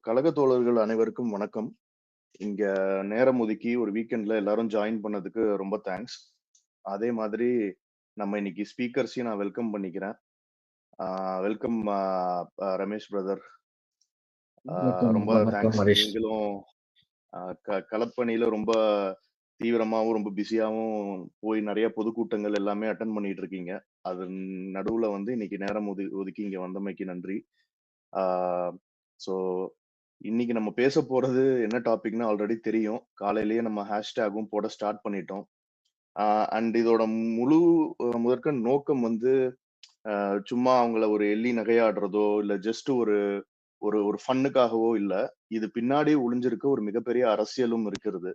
கழக தோழர்கள் அனைவருக்கும் வணக்கம். இங்க நேரம் ஒதுக்கி ஒரு வீக்கெண்ட்ல எல்லாரும் ஜாயின் பண்ணதுக்கு ரொம்ப தேங்க்ஸ். அதே மாதிரி நம்ம இன்னைக்கு ஸ்பீக்கர்ஸையும் நான் வெல்கம் பண்ணிக்கிறேன். Welcome Ramesh brother. வணக்கம் ரொம்ப வணக்கம் தேங்க்ஸ். ஹரிஷ். நீங்களும் களப்பணியில ரொம்ப தீவிரமாவும் ரொம்ப பிஸியாவும் போய் நிறைய பொதுக்கூட்டங்கள் எல்லாமே அட்டன் பண்ணிட்டு இருக்கீங்க. அதன் நடுவுல வந்து இன்னைக்கு நேரம் ஒதுக்கி இங்க வந்தமைக்கு நன்றி. ஸோ இன்னைக்கு நம்ம பேச போறது என்ன டாபிக்னு ஆல்ரெடி தெரியும். காலையிலேயே நம்ம ஹேஷ்டேகும் போட ஸ்டார்ட் பண்ணிட்டோம். அண்ட் இதோட முழு முதற்க நோக்கம் வந்து சும்மா அவங்கள ஒரு எள்ளி நகையாடுறதோ இல்ல ஜஸ்ட் ஒரு ஒரு ஒரு ஃபன்னுக்காகவோ இல்ல. இது பின்னாடி ஒளிஞ்சிருக்க ஒரு மிகப்பெரிய அரசியலும் இருக்கிறது.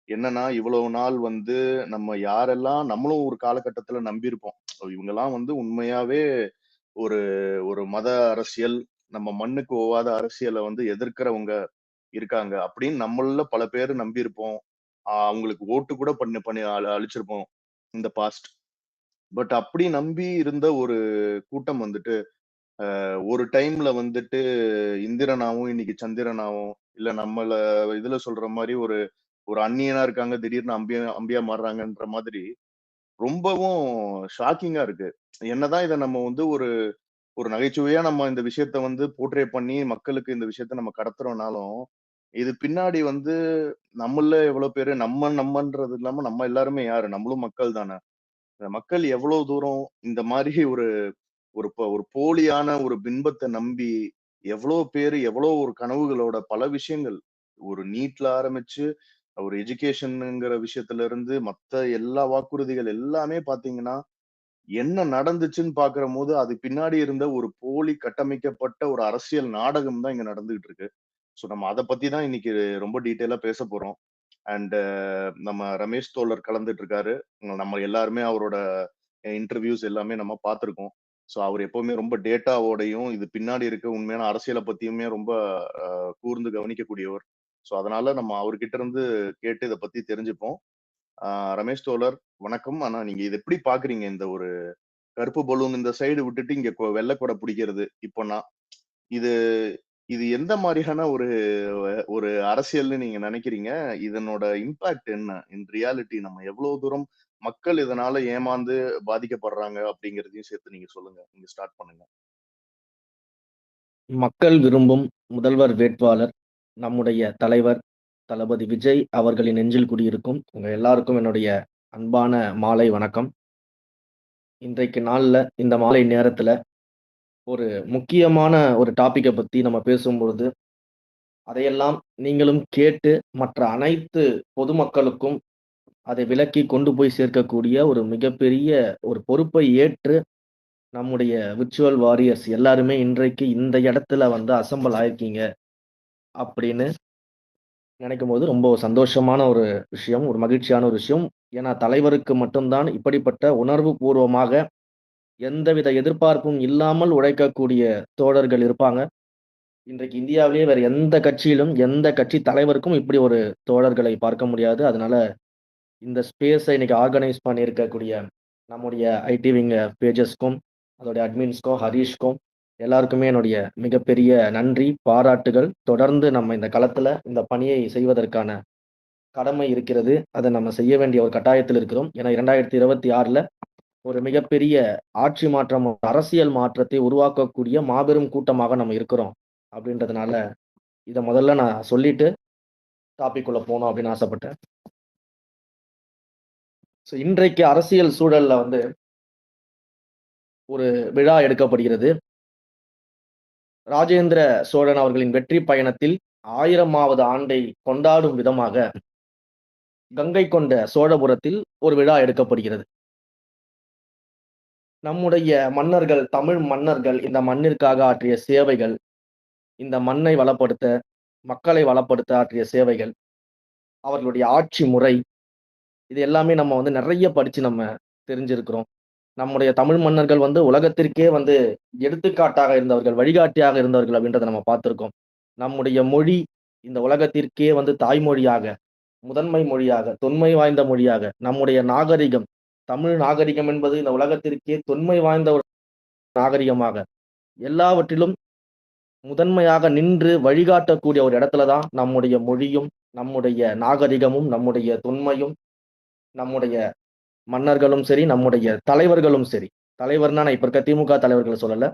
என்னன்னா இவ்வளவு நாள் வந்து நம்ம யாரெல்லாம் நம்மளும் ஒரு காலகட்டத்துல நம்பியிருப்போம். இவங்கெல்லாம் வந்து உண்மையாவே ஒரு ஒரு மத அரசியல், நம்ம மண்ணுக்கு ஒவ்வாத அரசியலை வந்து எதிர்க்கிறவங்க இருக்காங்க அப்படின்னு நம்மள பல பேர் நம்பியிருப்போம். அவங்களுக்கு ஓட்டு கூட பண்ணி பண்ணி அழிச்சிருப்போம் இந்த பாஸ்ட். பட் அப்படி நம்பி இருந்த ஒரு கூட்டம் வந்துட்டு ஒரு டைம்ல வந்துட்டு இந்திரனாவும் இன்னைக்கு சந்திரனாவும் இல்ல நம்மள இதுல சொல்ற மாதிரி ஒரு ஒரு அந்நியனா இருக்காங்க, திடீர்னு அம்பியா அம்பியா மாறுறாங்கன்ற மாதிரி ரொம்பவும் ஷாக்கிங்கா இருக்கு. என்னதான் இதை நம்ம வந்து ஒரு ஒரு நகைச்சுவையா நம்ம இந்த விஷயத்த வந்து போர்ட்ரே பண்ணி மக்களுக்கு இந்த விஷயத்த நம்ம கடத்துறோம்னாலும், இது பின்னாடி வந்து நம்மள எவ்வளவு பேரு நம்மன்றது இல்லாம நம்ம எல்லாருமே யாரு? நம்மளும் மக்கள் தானே. இந்த மக்கள் எவ்வளவு தூரம் இந்த மாதிரி ஒரு ஒரு ஒரு போலியான ஒரு பின்பத்தை நம்பி எவ்வளவு பேரு எவ்வளவு ஒரு கனவுகளோட பல விஷயங்கள் ஒரு நீட்ல ஆரம்பிச்சு ஒரு எஜுகேஷன்ங்கிற விஷயத்துல இருந்து மத்த எல்லா வாக்குறுதிகள் எல்லாமே பாத்தீங்கன்னா என்ன நடந்துச்சுன்னு பாக்குற போது அது பின்னாடி இருந்த ஒரு போலி கட்டமைக்கப்பட்ட ஒரு அரசியல் நாடகம் தான் இங்க நடந்துகிட்டு இருக்கு. ஸோ நம்ம அதை பத்தி தான் இன்னைக்கு ரொம்ப டீட்டெயிலா பேச போறோம். அண்ட் நம்ம ரமேஷ் தோழர் கலந்துட்டு இருக்காரு. நம்ம எல்லாருமே அவரோட இன்டர்வியூஸ் எல்லாமே நம்ம பார்த்திருக்கோம். ஸோ அவர் எப்பவுமே ரொம்ப டேட்டாவோடையும் இது பின்னாடி இருக்க உண்மையான அரசியலை பத்தியுமே ரொம்ப கூர்ந்து கவனிக்கக்கூடியவர். ஸோ அதனால நம்ம அவர்கிட்ட இருந்து கேட்டு இதை பத்தி தெரிஞ்சுப்போம். ரமேஷ் தோழர் வணக்கம். ஆனா நீங்க இதை எப்படி பாக்குறீங்க? இந்த ஒரு கருப்பு பலூன் இந்த சைடு விட்டுட்டு இங்க வெள்ளை கொடை பிடிக்கிறது இப்போனா இது இது எந்த மாதிரியான ஒரு ஒரு அரசியல்னு நீங்க நினைக்கிறீங்க? இதனோட இம்பாக்ட் என்ன? இன் ரியாலிட்டி நம்ம எவ்வளவு தூரம் மக்கள் இதனால ஏமாந்து பாதிக்கப்படுறாங்க அப்படிங்கிறதையும் சேர்த்து நீங்க சொல்லுங்க. நீங்க ஸ்டார்ட் பண்ணுங்க. மக்கள் விரும்பும் முதல்வர் வேட்பாளர் நம்முடைய தலைவர் தளபதி விஜய் அவர்களின் நெஞ்சில் குடியிருக்கும் உங்க எல்லாருக்கும் என்னுடைய அன்பான மாலை வணக்கம். இன்றைக்கு நாள்ல இந்த மாலை நேரத்துல ஒரு முக்கியமான ஒரு டாபிக்கை பத்தி நம்ம பேசும்பொழுது அதையெல்லாம் நீங்களும் கேட்டு மற்ற அனைத்து பொதுமக்களுக்கும் அதை விளக்கி கொண்டு போய் சேர்க்கக்கூடிய ஒரு மிகப்பெரிய ஒரு பொறுப்பை ஏற்று நம்முடைய விர்ச்சுவல் வாரியர்ஸ் எல்லாருமே இன்றைக்கு இந்த இடத்துல வந்து அசெம்பிள் ஆயிருக்கீங்க அப்படின்னு நினைக்கும் போது ரொம்ப சந்தோஷமான ஒரு விஷயம், ஒரு மகிழ்ச்சியான ஒரு விஷயம். ஏன்னா தலைவருக்கு மட்டும்தான் இப்படிப்பட்ட உணர்வு பூர்வமாக எந்தவித எதிர்பார்ப்பும் இல்லாமல் உழைக்கக்கூடிய தோழர்கள் இருப்பாங்க. இன்றைக்கு இந்தியாவிலேயே வேற எந்த கட்சியிலும் எந்த கட்சி தலைவருக்கும் இப்படி ஒரு தோழர்களை பார்க்க முடியாது. அதனால இந்த ஸ்பேஸை இன்னைக்கு ஆர்கனைஸ் பண்ணியிருக்கக்கூடிய நம்முடைய ஐடி விங் பேஜஸ்க்கும் அதோடைய அட்மின்ஸ்க்கும் ஹரீஷ்க்கும் எல்லாருக்குமே என்னுடைய மிகப்பெரிய நன்றி, பாராட்டுகள். தொடர்ந்து நம்ம இந்த களத்துல இந்த பணியை செய்வதற்கான கடமை இருக்கிறது. அதை நம்ம செய்ய வேண்டிய ஒரு கட்டாயத்தில் இருக்கிறோம். ஏன்னா 2026ல ஒரு மிகப்பெரிய ஆட்சி மாற்றம், அரசியல் மாற்றத்தை உருவாக்கக்கூடிய மாபெரும் கூட்டமாக நம்ம இருக்கிறோம் அப்படின்றதுனால இதை முதல்ல நான் சொல்லிட்டு டாபிக் உள்ள போகணும் அப்படின்னு ஆசைப்பட்டேன். ஸோ இன்றைக்கு அரசியல் சூழல்ல வந்து ஒரு விழா எடுக்கப்படுகிறது. ராஜேந்திர சோழன் அவர்களின் வெற்றி பயணத்தில் 1000வது ஆண்டை கொண்டாடும் விதமாக கங்கை கொண்ட சோழபுரத்தில் ஒரு விழா எடுக்கப்படுகிறது. நம்முடைய மன்னர்கள், தமிழ் மன்னர்கள் இந்த மண்ணிற்காக ஆற்றிய சேவைகள், இந்த மண்ணை வளப்படுத்த, மக்களை வளப்படுத்த ஆற்றிய சேவைகள், அவர்களுடைய ஆட்சி முறை, இது எல்லாமே நம்ம வந்து நிறைய படிச்சு நம்ம தெரிஞ்சிருக்கிறோம். நம்முடைய தமிழ் மன்னர்கள் வந்து உலகத்திற்கே வந்து எடுத்துக்காட்டாக இருந்தவர்கள், வழிகாட்டியாக இருந்தவர்கள் அப்படின்றத நம்ம பார்த்திருக்கோம். நம்முடைய மொழி இந்த உலகத்திற்கே வந்து தாய்மொழியாக, முதன்மை மொழியாக, தொன்மை வாய்ந்த மொழியாக, நம்முடைய நாகரிகம், தமிழ் நாகரிகம் என்பது இந்த உலகத்திற்கே தொன்மை வாய்ந்த ஒரு நாகரிகமாக, எல்லாவற்றிலும் முதன்மையாக நின்று வழிகாட்டக்கூடிய ஒரு இடத்துல தான் நம்முடைய மொழியும், நம்முடைய நாகரிகமும், நம்முடைய தொன்மையும், நம்முடைய மன்னர்களும் சரி, நம்முடைய தலைவர்களும் சரி. தலைவர்னா நான் இப்ப இருக்க திமுக தலைவர்கள சொல்லல.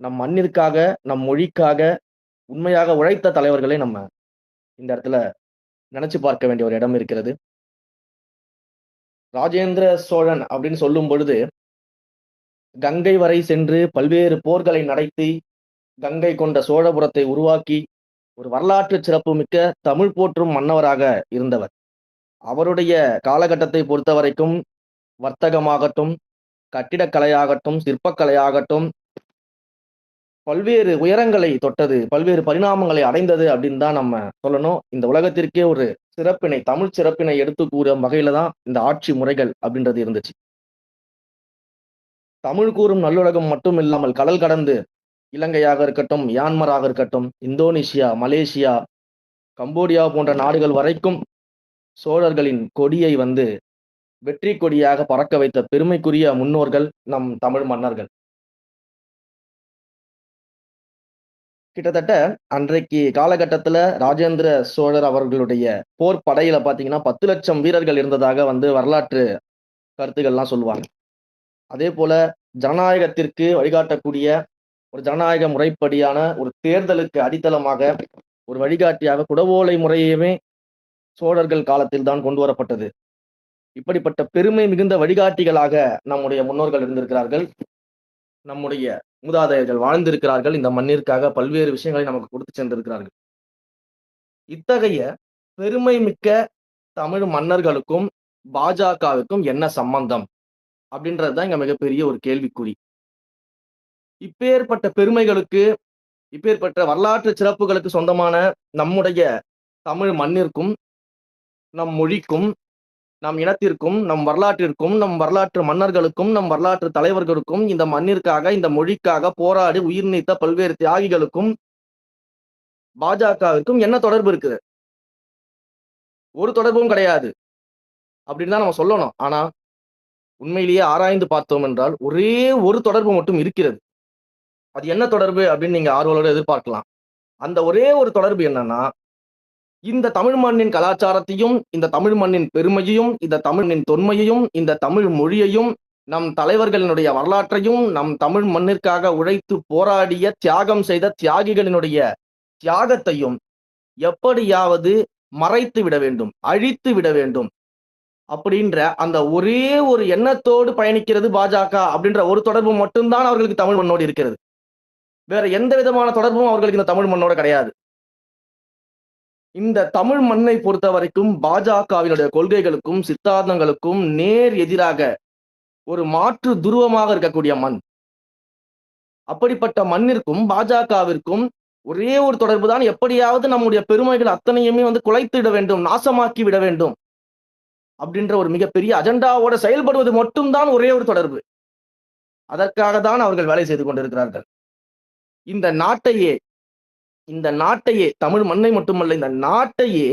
நம் மண்ணிற்காக, நம் மொழிக்காக உண்மையாக உழைத்த தலைவர்களை நம்ம இந்த இடத்துல நினைச்சு பார்க்க வேண்டிய ஒரு இடம் இருக்கிறது. ராஜேந்திர சோழன் அப்படின்னு சொல்லும் பொழுது, கங்கை வரை சென்று பல்வேறு போர்களை நடத்தி, கங்கை கொண்ட சோழபுரத்தை உருவாக்கி, ஒரு வரலாற்று சிறப்புமிக்க தமிழ் போற்றும் மன்னவராக இருந்தவர். அவருடைய காலகட்டத்தை பொறுத்தவரைக்கும் வர்த்தகமாகட்டும், கட்டிடக்கலையாகட்டும், சிற்பக்கலையாகட்டும் பல்வேறு உயரங்களை தொட்டது, பல்வேறு பரிணாமங்களை அடைந்தது அப்படின்னு தான் நம்ம சொல்லணும். இந்த உலகத்திற்கே ஒரு சிறப்பினை, தமிழ் சிறப்பினை எடுத்து கூறும் வகையில தான் இந்த ஆட்சி முறைகள் அப்படின்றது இருந்துச்சு. தமிழ் கூறும் நல்லுலகம் மட்டும் இல்லாமல் கடல் கடந்து இலங்கையாக இருக்கட்டும், மியான்மராக இருக்கட்டும், இந்தோனேசியா, மலேசியா, கம்போடியா போன்ற நாடுகள் வரைக்கும் சோழர்களின் கொடியை வந்து வெற்றி கொடியாக பறக்க வைத்த பெருமைக்குரிய முன்னோர்கள் நம் தமிழ் மன்னர்கள். கிட்டத்தட்ட அன்றைக்கு காலகட்டத்துல ராஜேந்திர சோழர் அவர்களுடைய போர் படையில பாத்தீங்கன்னா 10 லட்சம் வீரர்கள் இருந்ததாக வந்து வரலாற்று கருத்துக்கள்லாம் சொல்லுவாங்க. அதே போல ஜனநாயகத்திற்கு வழிகாட்டக்கூடிய ஒரு ஜனநாயக முறைப்படியான ஒரு தேர்தலுக்கு அடித்தளமாக ஒரு வழிகாட்டியாக குடவோலை முறையுமே சோழர்கள் காலத்தில் தான் கொண்டு வரப்பட்டது. இப்படிப்பட்ட பெருமை மிகுந்த வழிகாட்டிகளாக நம்முடைய முன்னோர்கள் இருந்திருக்கிறார்கள். நம்முடைய மூதாதையர்கள் வாழ்ந்திருக்கிறார்கள். இந்த மண்ணிற்காக பல்வேறு விஷயங்களை நமக்கு கொடுத்து சென்றிருக்கிறார்கள். இத்தகைய பெருமை மிக்க தமிழ் மன்னர்களுக்கும் பாஜகவிற்கும் என்ன சம்பந்தம் அப்படின்றதுதான் இங்க மிகப்பெரிய ஒரு கேள்விக்குறி. இப்பேற்பட்ட பெருமைகளுக்கு, இப்பேற்பட்ட வரலாற்று சிறப்புகளுக்கு சொந்தமான நம்முடைய தமிழ் மண்ணிற்கும், நம் மொழிக்கும், நம் இனத்திற்கும், நம் வரலாற்றிற்கும், நம் வரலாற்று மன்னர்களுக்கும், நம் வரலாற்று தலைவர்களுக்கும், இந்த மண்ணிற்காக, இந்த மொழிக்காக போராடி உயிர் நீத்த பல்வேறு தியாகிகளுக்கும் பாஜகவிற்கும் என்ன தொடர்பு இருக்குது? ஒரு தொடர்பும் கிடையாது அப்படின்னு தான் நம்ம சொல்லணும். ஆனா உண்மையிலேயே ஆராய்ந்து பார்த்தோம் என்றால் ஒரே ஒரு தொடர்பு மட்டும் இருக்கிறது. அது என்ன தொடர்பு அப்படின்னு நீங்க ஆர்வலோட எதிர்பார்க்கலாம். அந்த ஒரே ஒரு தொடர்பு என்னன்னா, இந்த தமிழ் மண்ணின் கலாச்சாரத்தையும், இந்த தமிழ் மண்ணின் பெருமையையும், இந்த தமிழின் தொன்மையையும், இந்த தமிழ் மொழியையும், நம் தலைவர்களினுடைய வரலாற்றையும், நம் தமிழ் மண்ணிற்காக உழைத்து போராடிய தியாகம் செய்த தியாகிகளினுடைய தியாகத்தையும் எப்படியாவது மறைத்து விட வேண்டும், அழித்து விட வேண்டும் அப்படின்ற அந்த ஒரே ஒரு எண்ணத்தோடு பயணிக்கிறது பாஜக அப்படின்ற ஒரு தொடர்பு மட்டும்தான் அவர்களுக்கு தமிழ் மண்ணோடு இருக்கிறது. வேற எந்த விதமான தொடர்பும் அவர்களுக்கு இந்த தமிழ் மண்ணோட கிடையாது. இந்த தமிழ் மண்ணை பொறுத்த வரைக்கும் பாஜகவினுடைய கொள்கைகளுக்கும் சித்தாந்தங்களுக்கும் நேர் எதிராக ஒரு மாற்று துருவமாக இருக்கக்கூடிய மண். அப்படிப்பட்ட மண்ணிற்கும் பாஜகவிற்கும் ஒரே ஒரு தொடர்பு தான், எப்படியாவது நம்முடைய பெருமைகள் அத்தனையுமே வந்து குலைத்துவிட வேண்டும், நாசமாக்கி விட வேண்டும் அப்படின்ற ஒரு மிகப்பெரிய அஜெண்டாவோட செயல்படுவது மட்டும்தான் ஒரே ஒரு தொடர்பு. அதற்காக தான் அவர்கள் வேலை செய்து கொண்டிருக்கிறார்கள். இந்த நாட்டையே தமிழ் மண்ணை மட்டுமல்ல, இந்த நாட்டையே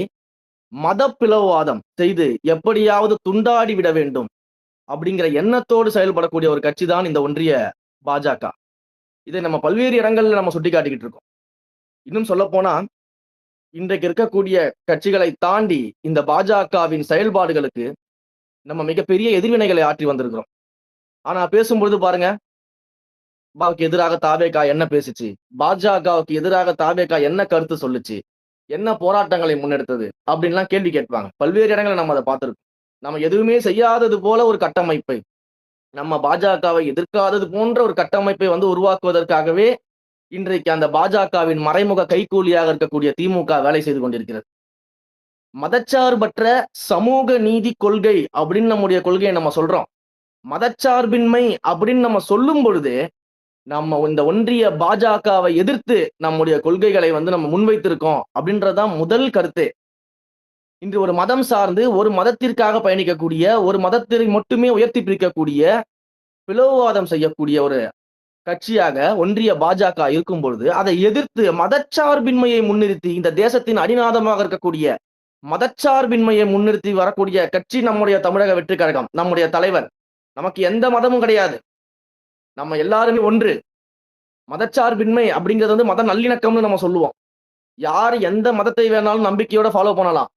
மத பிளவுவாதம் செய்து எப்படியாவது துண்டாடி விட வேண்டும் அப்படிங்கிற எண்ணத்தோடு செயல்படக்கூடிய ஒரு கட்சி தான் இந்த ஒன்றிய பாஜக. இதை நம்ம பல்வேறு இடங்கள்ல நம்ம சுட்டி காட்டிக்கிட்டு இருக்கோம். இன்னும் சொல்ல போனா, இன்றைக்கு இருக்கக்கூடிய கட்சிகளை தாண்டி இந்த பாஜகவின் செயல்பாடுகளுக்கு நம்ம மிகப்பெரிய எதிர்வினைகளை ஆற்றி வந்திருக்கிறோம். ஆனா பேசும்பொழுது பாருங்க, பாஜகவுக்கு எதிராக தாவேகா என்ன பேசுச்சு, பாஜகவுக்கு எதிராக தாவேகா என்ன கருத்து சொல்லுச்சு, என்ன போராட்டங்களை முன்னெடுத்தது அப்படின்லாம் கேள்வி கேட்பாங்க. பல்வேறு இடங்களை நம்ம அதை பார்த்திருக்கோம். நம்ம எதுவுமே செய்யாதது போல ஒரு கட்டமைப்பை, நம்ம பாஜகவை எதிர்க்காதது போன்ற ஒரு கட்டமைப்பை வந்து உருவாக்குவதற்காகவே இன்றைக்கு அந்த பாஜகவின் மறைமுக கைக்கூலியாக இருக்கக்கூடிய திமுக வேலை செய்து கொண்டிருக்கிறது. மதச்சார்பற்ற சமூக நீதி கொள்கை அப்படின்னு நம்முடைய கொள்கையை நம்ம சொல்றோம். மதச்சார்பின்மை அப்படின்னு நம்ம சொல்லும் பொழுது நம்ம இந்த ஒன்றிய பாஜகவை எதிர்த்து நம்முடைய கொள்கைகளை வந்து நம்ம முன்வைத்திருக்கோம் அப்படின்றதான் முதல் கருத்து. இன்று ஒரு மதம் சார்ந்து ஒரு மதத்திற்காக பயணிக்கக்கூடிய, ஒரு மதத்தை மட்டுமே உயர்த்தி பிரிக்கக்கூடிய, பிளவுவாதம் செய்யக்கூடிய ஒரு கட்சியாக ஒன்றிய பாஜக இருக்கும் பொழுது அதை எதிர்த்து மதச்சார்பின்மையை முன்னிறுத்தி, இந்த தேசத்தின் அடிநாதமாக இருக்கக்கூடிய மதச்சார்பின்மையை முன்னிறுத்தி வரக்கூடிய கட்சி நம்முடைய தமிழக வெற்றி கழகம், நம்முடைய தலைவர். நமக்கு எந்த மதமும் கிடையாது, நம்ம எல்லாருமே ஒன்று. மதச்சார்பின்மை அப்படிங்கிறது வந்து மத நல்லிணக்கம்னு நம்ம சொல்லுவோம். யார் எந்த மதத்தை வேணாலும் நம்பிக்கையோட ஃபாலோ பண்ணலாம்.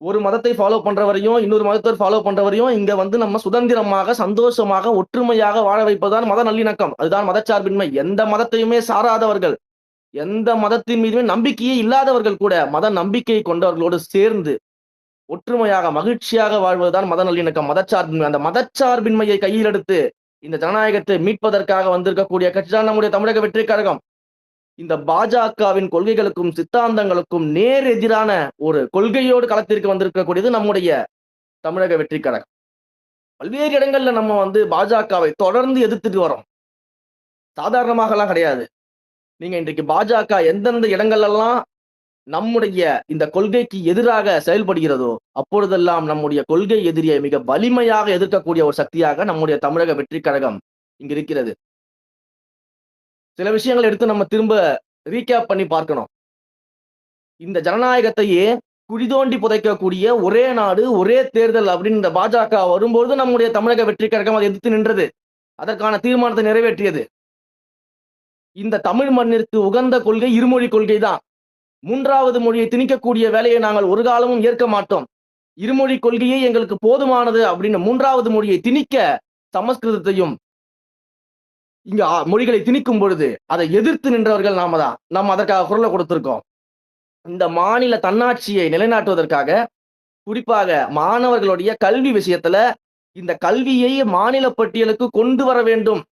ஒரு மதத்தை ஃபாலோ பண்றவரையும், இன்னொரு மதத்தை ஃபாலோ பண்றவரையும் இங்க வந்து நம்ம சுதந்திரமாக, சந்தோஷமாக, ஒற்றுமையாக வாழ வைப்பதுதான் மத நல்லிணக்கம். அதுதான் மதச்சார்பின்மை. எந்த மதத்தையுமே சாராதவர்கள், எந்த மதத்தின் மீதுமே நம்பிக்கையே இல்லாதவர்கள் கூட மத நம்பிக்கை கொண்டவர்களோடு சேர்ந்து ஒற்றுமையாக, மகிழ்ச்சியாக வாழ்வதுதான் மத நல்லிணக்கம், மதச்சார்பின்மை. அந்த மதச்சார்பின்மையை கையில் எடுத்து இந்த ஜனநாயகத்தை மீட்பதற்காக வந்திருக்கக்கூடிய கட்சி தான் நம்முடைய தமிழக வெற்றிக் கழகம். இந்த பாஜகவின் கொள்கைகளுக்கும் சித்தாந்தங்களுக்கும் நேர் எதிரான ஒரு கொள்கையோடு களத்திற்கு வந்திருக்கக்கூடியது நம்முடைய தமிழக வெற்றிக் கழகம். பல்வேறு இடங்கள்ல நம்ம வந்து பாஜகவை தொடர்ந்து எதிர்த்துட்டு வரோம். சாதாரணமாகலாம் கிடையாது. நீங்க இன்றைக்கு பாஜக எந்தெந்த இடங்கள்லாம் நம்முடைய இந்த கொள்கைக்கு எதிராக செயல்படுகிறதோ அப்பொழுதெல்லாம் நம்முடைய கொள்கை எதிரியை மிக வலிமையாக எதிர்க்கக்கூடிய ஒரு சக்தியாக நம்முடைய தமிழக வெற்றிக் கழகம் இங்க இருக்கிறது. சில விஷயங்களை எடுத்து நம்ம திரும்ப ரீகேப் பண்ணி பார்க்கணும். இந்த ஜனநாயகத்தையே குழிதோண்டி புதைக்கக்கூடிய ஒரே நாடு ஒரே தேர்தல் அப்படின்னு இந்த பாஜக வரும்போது நம்முடைய தமிழக வெற்றிக் கழகம் அதை எதிர்த்து நின்றது. அதற்கான தீர்மானத்தை நிறைவேற்றியது. இந்த தமிழ் மண்ணிற்கு உகந்த கொள்கை இருமொழி கொள்கை தான். மூன்றாவது மொழியை திணிக்கக்கூடிய வேலையை நாங்கள் ஒரு காலமும் ஏற்க மாட்டோம். இருமொழி கொள்கையே எங்களுக்கு போதுமானது அப்படின்னு மூன்றாவது மொழியை திணிக்க சமஸ்கிருதத்தையும் இங்க மொழிகளை திணிக்கும் பொழுது அதை எதிர்த்து நின்றவர்கள் நாம தான். நம்ம அதற்காக குரலை கொடுத்திருக்கோம். இந்த மாநில தன்னாட்சியை நிலைநாட்டுவதற்காக குறிப்பாக மாணவர்களுடைய கல்வி விஷயத்துல இந்த கல்வியை மாநில பட்டியலுக்கு கொண்டு வர வேண்டும்.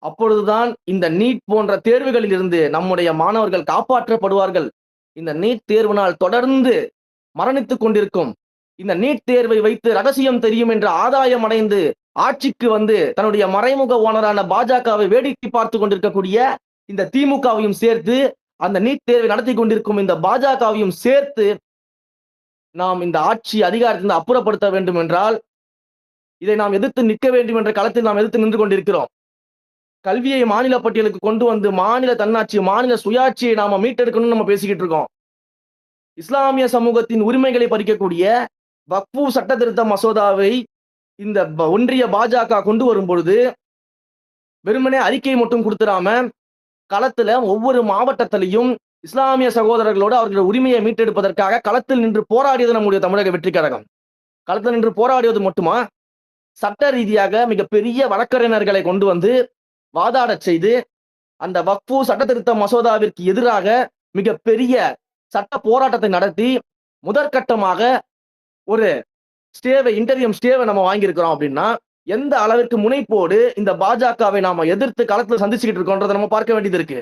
அப்பொழுதுதான் இந்த நீட் போன்ற தேர்வுகளில் இருந்து நம்முடைய மாணவர்கள் காப்பாற்றப்படுவார்கள். இந்த நீட் தேர்வினால் தொடர்ந்து மரணித்துக் கொண்டிருக்கும் இந்த நீட் தேர்வை வைத்து ரகசியம் தெரியும் என்ற ஆதாயம் அடைந்து ஆட்சிக்கு வந்து தன்னுடைய மறைமுக ஓனரான பாஜகவை வேடிக்கை பார்த்து கொண்டிருக்கக்கூடிய இந்த திமுகவையும் சேர்த்து அந்த நீட் தேர்வை நடத்தி கொண்டிருக்கும் இந்த பாஜகவையும் சேர்த்து நாம் இந்த ஆட்சி அதிகாரத்திலிருந்து அப்புறப்படுத்த வேண்டும் என்றால் இதை நாம் எதிர்த்து நிற்க வேண்டும் என்ற களத்தில் நாம் எதிர்த்து நின்று கொண்டிருக்கிறோம். கல்வியை மாநில பட்டியலுக்கு கொண்டு வந்து மாநில தன்னாட்சி, மாநில சுயாட்சியை நாம மீட்டெடுக்கணும்னு நம்ம பேசிக்கிட்டு இருக்கோம். இஸ்லாமிய சமூகத்தின் உரிமைகளை பறிக்கக்கூடிய வக்ஃபு சட்ட திருத்த மசோதாவை இந்த ஒன்றிய பாஜக கொண்டு வரும் பொழுது வெறுமனே அறிக்கை மட்டும் கொடுத்துடாம களத்துல ஒவ்வொரு மாவட்டத்திலையும் இஸ்லாமிய சகோதரர்களோடு அவர்களுடைய உரிமையை மீட்டெடுப்பதற்காக களத்தில் நின்று போராடியது நம்முடைய தமிழக வெற்றிக் கழகம். களத்தில் நின்று போராடியது மட்டுமா, சட்ட ரீதியாக மிகப்பெரிய வழக்கறிஞர்களை கொண்டு வந்து வாதாடச் செய்து அந்த வக்ஃபு சட்ட திருத்த மசோதாவிற்கு எதிராக மிகப்பெரிய சட்ட போராட்டத்தை நடத்தி முதற்கட்டமாக ஒரு ஸ்டேவை, இன்டரியம் ஸ்டேவை நம்ம வாங்கியிருக்கிறோம். அப்படின்னா எந்த அளவிற்கு முனைப்போடு இந்த பாஜகவை நாம எதிர்த்து களத்தில் சந்திச்சுக்கிட்டு இருக்கோன்றதை நம்ம பார்க்க வேண்டியது இருக்கு.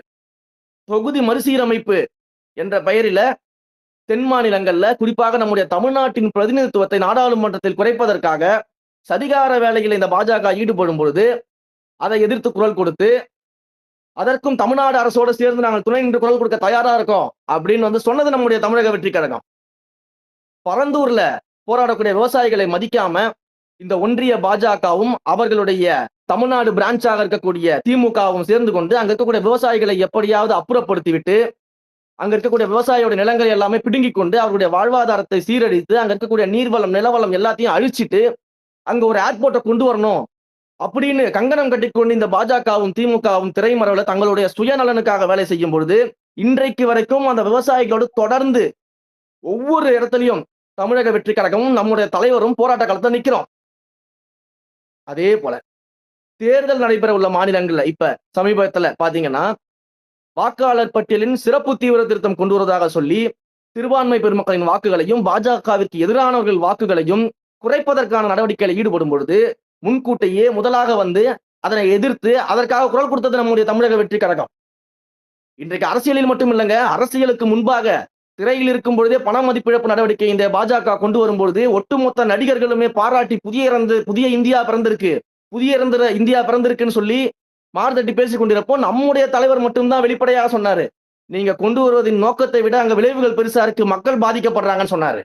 தொகுதி மறுசீரமைப்பு என்ற பெயரில தென் மாநிலங்கள்ல குறிப்பாக நம்முடைய தமிழ்நாட்டின் பிரதிநிதித்துவத்தை நாடாளுமன்றத்தில் குறைப்பதற்காக சதிகார வேலையில் இந்த பாஜக ஈடுபடும் பொழுது அதை எதிர்த்து குரல் கொடுத்து அதற்கும் தமிழ்நாடு அரசோடு சேர்ந்து நாங்கள் துணை நின்று குரல் கொடுக்க தயாரா இருக்கோம் அப்படின்னு வந்து சொன்னது நம்முடைய தமிழக வெற்றிக் கழகம். பரந்தூர்ல போராடக்கூடிய விவசாயிகளை மதிக்காம இந்த ஒன்றிய பாஜகவும் அவர்களுடைய தமிழ்நாடு பிரான்ச்சாக இருக்கக்கூடிய திமுகவும் சேர்ந்து கொண்டு அங்க இருக்கக்கூடிய விவசாயிகளை எப்படியாவது அப்புறப்படுத்திவிட்டு அங்க இருக்கக்கூடிய விவசாயியோட நிலங்களை எல்லாமே பிடுங்கிக் கொண்டு அவர்களுடைய வாழ்வாதாரத்தை சீரழித்து அங்க இருக்கக்கூடிய நீர்வளம், நிலவளம் எல்லாத்தையும் அழிச்சிட்டு அங்க ஒரு ஏர்போர்ட்டை கொண்டு வரணும் அப்படின்னு கங்கணம் கட்டிக்கொண்டு இந்த பாஜகவும் திமுகவும் திரைமறைவுல தங்களுடைய சுயநலனுக்காக வேலை செய்யும் பொழுது இன்றைக்கு வரைக்கும் அந்த விவசாயிகளோடு தொடர்ந்து ஒவ்வொரு இடத்துலையும் தமிழக வெற்றிக் கழகமும் நம்முடைய தலைவரும் போராட்ட களத்தில் நிற்கிறோம். அதே போல தேர்தல் நடைபெற உள்ள மாநிலங்கள்ல இப்ப சமீபத்துல பாத்தீங்கன்னா வாக்காளர் பட்டியலின் சிறப்பு தீவிர திருத்தம் கொண்டு வருவதாக சொல்லி சிறுபான்மை பெருமக்களின் வாக்குகளையும் பாஜகவிற்கு எதிரானவர்கள் வாக்குகளையும் குறைப்பதற்கான நடவடிக்கையில் ஈடுபடும் பொழுது முன்கூட்டியே முதலாக வந்து அதனை எதிர்த்து அதற்காக குரல் கொடுத்தது நம்முடைய தமிழக வெற்றிக் கழகம். இன்றைக்கு அரசியலில் மட்டும் இல்லைங்க, அரசியலுக்கு முன்பாக திரையில் இருக்கும் பொழுதே பண மதிப்பிழப்பு நடவடிக்கை இந்த பாஜக கொண்டு வரும்பொழுது ஒட்டுமொத்த நடிகர்களுமே பாராட்டி புதிய இந்தியா பிறந்திருக்கு, இந்தியா பிறந்திருக்குன்னு சொல்லி மார்தட்டி பேசிக் கொண்டிருப்போ நம்முடைய தலைவர் மட்டும்தான் வெளிப்படையாக சொன்னாரு, நீங்க கொண்டு வருவதின் நோக்கத்தை விட அங்க விளைவுகள் பெருசா இருக்கு, மக்கள் பாதிக்கப்படுறாங்கன்னு சொன்னாரு.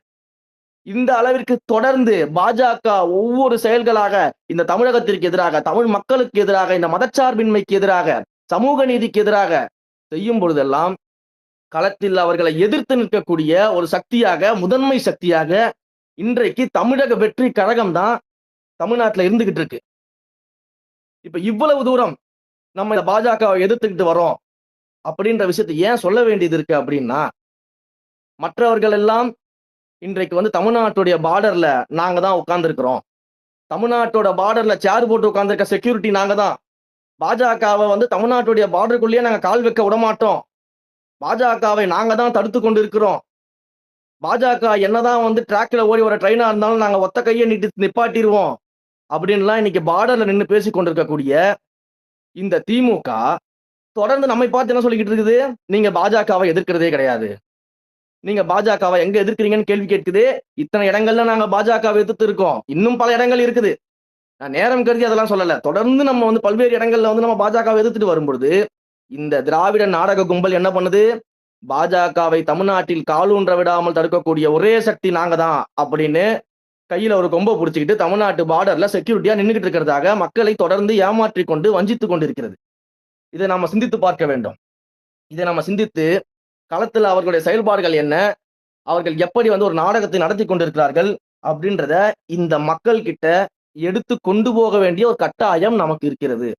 இந்த அளவிற்கு தொடர்ந்து பாஜக ஒவ்வொரு செயல்களாக இந்த தமிழகத்திற்கு எதிராக, தமிழ் மக்களுக்கு எதிராக, இந்த மதச்சார்பின்மைக்கு எதிராக, சமூக நீதிக்கு எதிராக செய்யும் பொழுதெல்லாம் களத்தில் அவர்களை எதிர்த்து நிற்கக்கூடிய ஒரு சக்தியாக, முதன்மை சக்தியாக இன்றைக்கு தமிழக வெற்றி கழகம் தான் தமிழ்நாட்டில் இருந்துகிட்டு இருக்கு. இப்ப இவ்வளவு தூரம் நம்ம இந்த பாஜகவை எதிர்த்துக்கிட்டு வரோம் அப்படின்ற விஷயத்தை ஏன் சொல்ல வேண்டியது இருக்கு அப்படின்னா, மற்றவர்கள் எல்லாம் இன்றைக்கு வந்து தமிழ்நாட்டுடைய பார்டர்ல நாங்க தான் உட்கார்ந்துருக்கிறோம். தமிழ்நாட்டோட பார்டர்ல சேர் போட்டு உட்கார்ந்திருக்க செக்யூரிட்டி நாங்க தான். பாஜகவை வந்து தமிழ்நாட்டுடைய பார்டருக்குள்ளேயே நாங்க கால் வைக்க விடமாட்டோம். பாஜகவை நாங்க தான் தடுத்து கொண்டு இருக்கிறோம். பாஜக என்னதான் வந்து டிராக்ல ஓடி வர ட்ரெயினா இருந்தாலும் நாங்க ஒத்த கையை நீட்டி நிப்பாட்டிடுவோம் அப்படின்லாம் இன்னைக்கு பார்டர்ல நின்று பேசிக் கொண்டிருக்கக்கூடிய இந்த திமுக தொடர்ந்து நம்மை பார்த்து என்ன சொல்லிக்கிட்டு இருக்குது? நீங்க பாஜகவை எதிர்க்கிறதே கிடையாது. நீங்க பாஜகவை எங்க எதிர்க்கிறீங்கன்னு கேள்வி கேட்குது. இத்தனை இடங்கள்ல நாங்க பாஜகவை எதிர்த்து இருக்கோம். இன்னும் பல இடங்கள் இருக்குது. நான் நேரம் கருதி அதெல்லாம் சொல்லல. தொடர்ந்து நம்ம வந்து பல்வேறு இடங்கள்ல வந்து நம்ம பாஜகவை எதிர்த்துட்டு வரும்பொழுது, இந்த திராவிட நாடக கும்பல் என்ன பண்ணுது? பாஜகவை தமிழ்நாட்டில் காலூன்ற விடாமல் தடுக்கக்கூடிய ஒரே சக்தி நாங்க தான் அப்படின்னு கையில ஒரு கொம்பை பிடிச்சிக்கிட்டு தமிழ்நாட்டு பார்டர்ல செக்யூரிட்டியா நின்றுகிட்டு இருக்கிறதாக மக்களை தொடர்ந்து ஏமாற்றிக் கொண்டு வஞ்சித்துக் கொண்டிருக்கிறது. இதை நாம சிந்தித்து பார்க்க வேண்டும். இதை நம்ம சிந்தித்து களத்தில் அவர்களுடைய செயல்பாடுகள் என்ன, அவர்கள் எப்படி வந்து ஒரு நாடகத்தை நடத்தி கொண்டிருக்கிறார்கள் அப்படின்றத இந்த மக்கள் கிட்ட எடுத்து கொண்டு போக வேண்டிய ஒரு கட்டாயம் நமக்கு இருக்கிறது.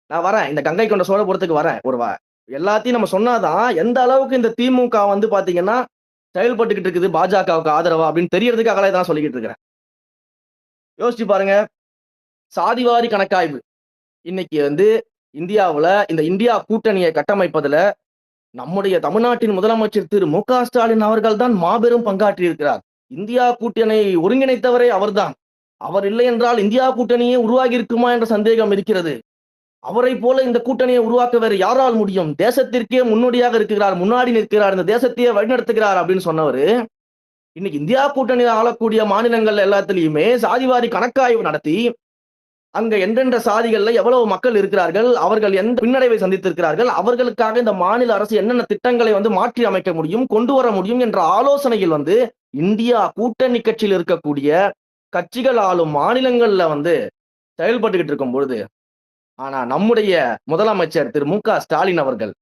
நான் வரேன், இந்த கங்கை கொண்ட சோழபுரத்துக்கு வரேன். எல்லாத்தையும் நம்ம சொன்னாதான் எந்த அளவுக்கு இந்த திமுக வந்து பாத்தீங்கன்னா செயல்பட்டுக்கிட்டு இருக்குது பாஜகவுக்கு ஆதரவா அப்படின்னு தெரியறதுக்காக தான் சொல்லிக்கிட்டு இருக்கிறேன். யோசிச்சு பாருங்க, சாதிவாரி கணக்காய்வு இன்னைக்கு வந்து இந்தியாவுல இந்த இந்தியா கூட்டணியை கட்டமைப்பதுல நம்முடைய தமிழ்நாட்டின் முதலமைச்சர் திரு மு.க. ஸ்டாலின் அவர்கள் தான் மாபெரும் பங்காற்றி இருக்கிறார். இந்தியா கூட்டணியை ஒருங்கிணைத்தவரே அவர்தான். அவர் இல்லை என்றால் இந்தியா கூட்டணியே உருவாகி இருக்குமா என்ற சந்தேகம் இருக்கிறது. அவரை போல இந்த கூட்டணியை உருவாக்க வேற யாரால் முடியும்? தேசத்திற்கே முன்னோடியாக இருக்கிறார், முன்னாடி நிற்கிறார், இந்த தேசத்தையே வழிநடத்துகிறார் அப்படின்னு சொன்னவர் இன்னைக்கு இந்தியா கூட்டணியில் ஆளக்கூடிய மாநிலங்கள் எல்லாத்திலையுமே சாதிவாரி கணக்காய்வு நடத்தி அங்க எந்தெந்த சாதிகள்ல எவ்வளவு மக்கள் இருக்கிறார்கள், அவர்கள் எந்த பின்னடைவை சந்தித்திருக்கிறார்கள், அவர்களுக்காக இந்த மாநில அரசு என்னென்ன திட்டங்களை வந்து மாற்றி அமைக்க முடியும், கொண்டு வர முடியும் என்ற ஆலோசனையில் வந்து இந்தியா கூட்டணி கட்சியில் இருக்கக்கூடிய கட்சிகள் ஆளும் மாநிலங்கள்ல வந்து செயல்பட்டுக்கிட்டு இருக்கும் பொழுது, ஆனா நம்முடைய முதலமைச்சர் திரு மு.க. ஸ்டாலின் அவர்கள்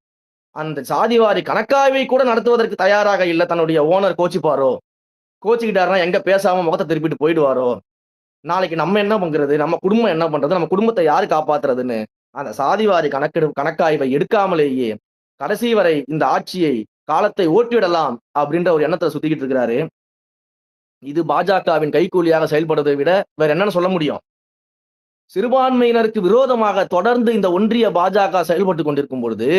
அந்த சாதிவாரி கணக்காய்வை கூட நடத்துவதற்கு தயாராக இல்லை. தன்னுடைய ஓனர் கோச்சிப்பாரோ, கோச்சிக்கிட்டாருன்னா எங்க பேசாம முகத்தை திருப்பிட்டு போயிடுவாரோ, நாளைக்கு நம்ம என்ன பண்றது, நம்ம குடும்பம் என்ன பண்றது, நம்ம குடும்பத்தை யாரு காப்பாத்துறதுன்னு அந்த சாதிவாரி கணக்காய்வை எடுக்காமலேயே கடைசி வரை இந்த ஆட்சியை காலத்தை ஓட்டிவிடலாம் அப்படின்ற ஒரு எண்ணத்தை சுத்திக்கிட்டு இருக்கிறாரு. இது பாஜகவின் கைக்கூலியாக செயல்படுவதை விட வேற என்னன்னு சொல்ல முடியும்? சிறுபான்மையினருக்கு விரோதமாக தொடர்ந்து இந்த ஒன்றிய பாஜக செயல்பட்டு கொண்டிருக்கும் பொழுது,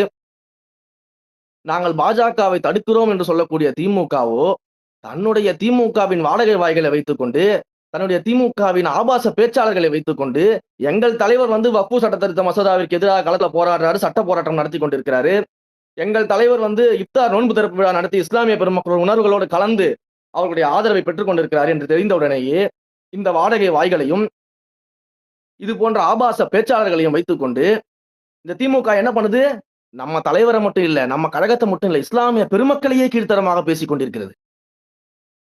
நாங்கள் பாஜகவை தடுக்கிறோம் என்று சொல்லக்கூடிய திமுகவோ தன்னுடைய திமுகவின் வாடகை வாய்களை வைத்துக் கொண்டு, தன்னுடைய திமுகவின் ஆபாச பேச்சாளர்களை வைத்துக் கொண்டு, எங்கள் தலைவர் வந்து வக்ஃபு சட்ட திருத்த மசோதாவிற்கு எதிராக களத்தில் போராடுறாரு, சட்ட போராட்டம் நடத்தி கொண்டிருக்கிறாரு. எங்கள் தலைவர் வந்து இப்தார் நோன்பு திறப்பு விழா நடத்தி இஸ்லாமிய பெருமக்கள் உணர்வுகளோடு கலந்து அவர்களுடைய ஆதரவை பெற்றுக் கொண்டிருக்கிறார் என்று தெரிந்தவுடனேயே இந்த வாடகை வாய்களையும் இது போன்ற ஆபாச பேச்சாளர்களையும் வைத்துக் கொண்டு இந்த திமுக என்ன பண்ணுது? நம்ம தலைவரை மட்டும் இல்ல, நம்ம கழகத்தை மட்டும் இல்ல, இஸ்லாமிய பெருமக்களையே கீழ்த்தரமாக பேசிக் கொண்டிருக்கிறது.